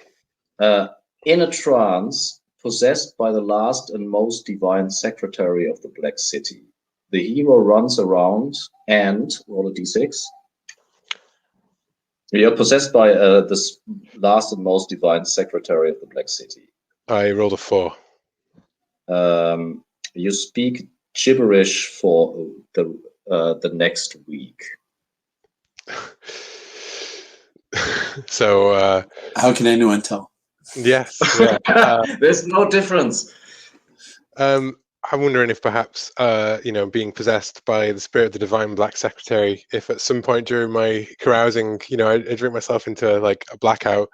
In a trance, possessed by the last and most divine secretary of the Black City, the hero runs around and roll a d6. You're possessed by this last and most divine secretary of the Black City. I rolled a 4. You speak gibberish for the next week. So how can anyone tell? Yes. Yeah. There's no difference. I'm wondering if perhaps, being possessed by the spirit of the divine Black Secretary, if at some point during my carousing, I drink myself into like a blackout,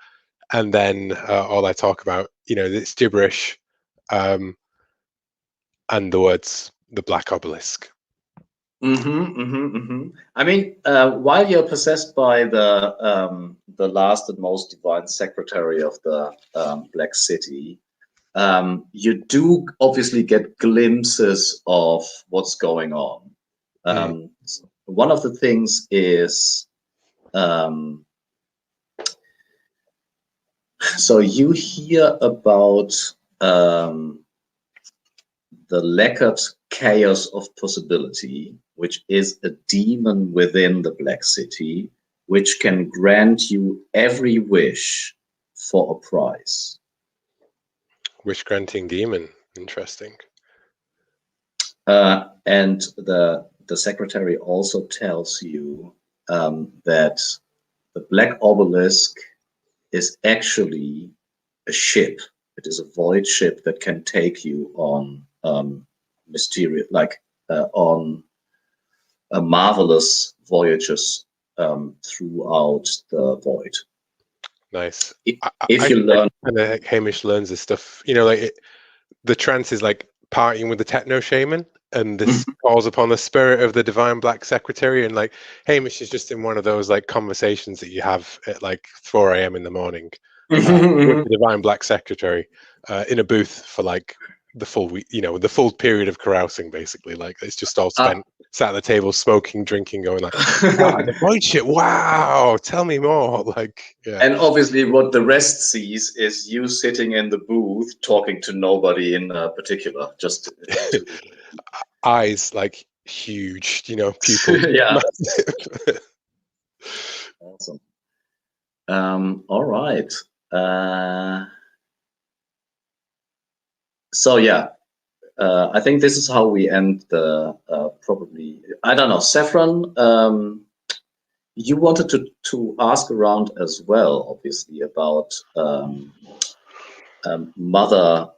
and then all I talk about, it's gibberish, and the words "the Black Obelisk." I mean, while you're possessed by the last and most divine secretary of the Black City, you do obviously get glimpses of what's going on. One of the things is, so you hear about the lacquered chaos of possibility, which is a demon within the Black City, which can grant you every wish for a price. Wish granting demon. Interesting. And the secretary also tells you that the Black Obelisk is actually a ship. It is a void ship that can take you on mysterious, on marvelous voyages throughout the void. Nice. If you learn, and Hamish learns this stuff, the trance is like partying with the techno shaman, and this calls upon the spirit of the divine Black Secretary, and like Hamish is just in one of those like conversations that you have at like 4 a.m. in the morning with the divine Black Secretary in a booth for like the full week, the full period of carousing, basically. Like it's just all spent sat at the table smoking, drinking, going like, the void shit, wow, tell me more. Like, yeah. And obviously what the rest sees is you sitting in the booth talking to nobody in particular, just eyes like huge, pupils. Yeah. Awesome. All right. So yeah, I think this is how we end the probably. I don't know, Saffron. You wanted to ask around as well, obviously, about Mother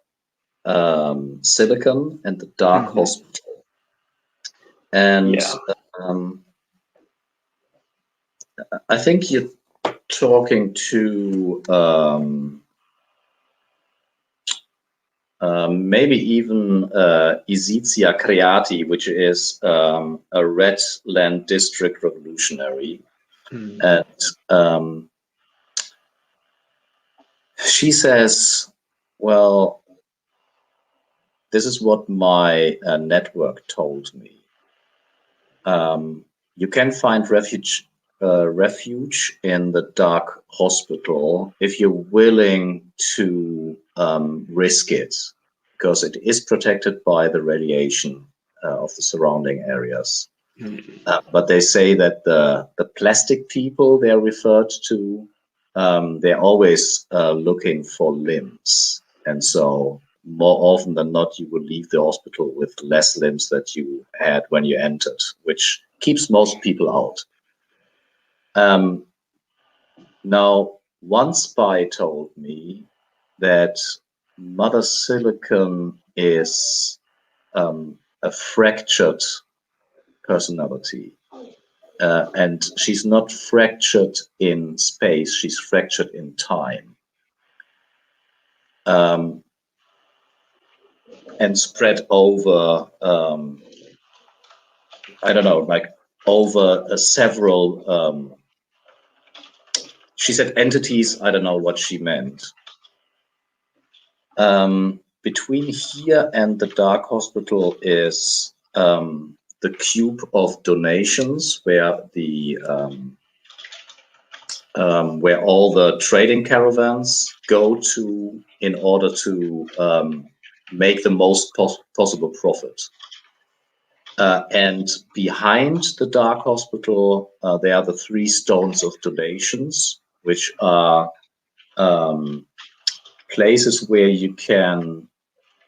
Silicon and the Dark Hospital, and I think you're talking to. Maybe even Izizia Creati, which is a Red Land District revolutionary. And she says, well, this is what my network told me. You can find refuge in the Dark Hospital if you're willing to risk it, because it is protected by the radiation of the surrounding areas. But they say that the plastic people they're referred to, they're always looking for limbs. And so more often than not, you will leave the hospital with less limbs that you had when you entered, which keeps most people out. Now, one spy told me that Mother Silicon is a fractured personality. And she's not fractured in space, she's fractured in time. And spread over, I don't know, like over several, she said entities, I don't know what she meant. Between here and the Dark Hospital is the cube of donations, where the where all the trading caravans go to in order to make the most possible profit. And behind the Dark Hospital, there are the 3 stones of donations, which are places where you can,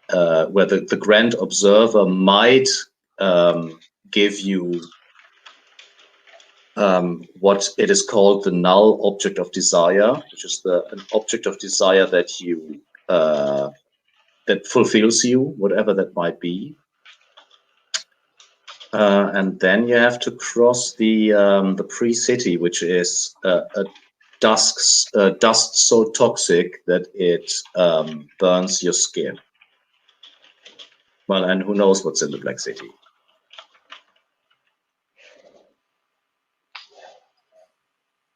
where the Grand Observer might give you what it is called the null object of desire, which is an object of desire that you that fulfills you, whatever that might be. And then you have to cross the pre-city, which is a dust so toxic that it burns your skin. Well, and who knows what's in the Black City?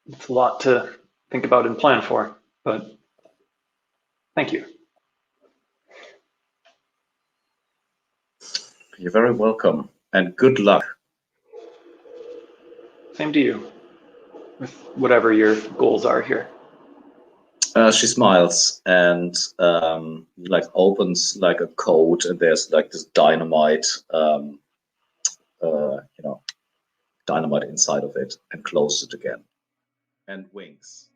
It's a lot to think about and plan for, but thank you. You're very welcome, and good luck. Same to you, with whatever your goals are here. She smiles and like opens like a coat, and there's like this dynamite, you know, dynamite inside of it, and closes it again, and winks.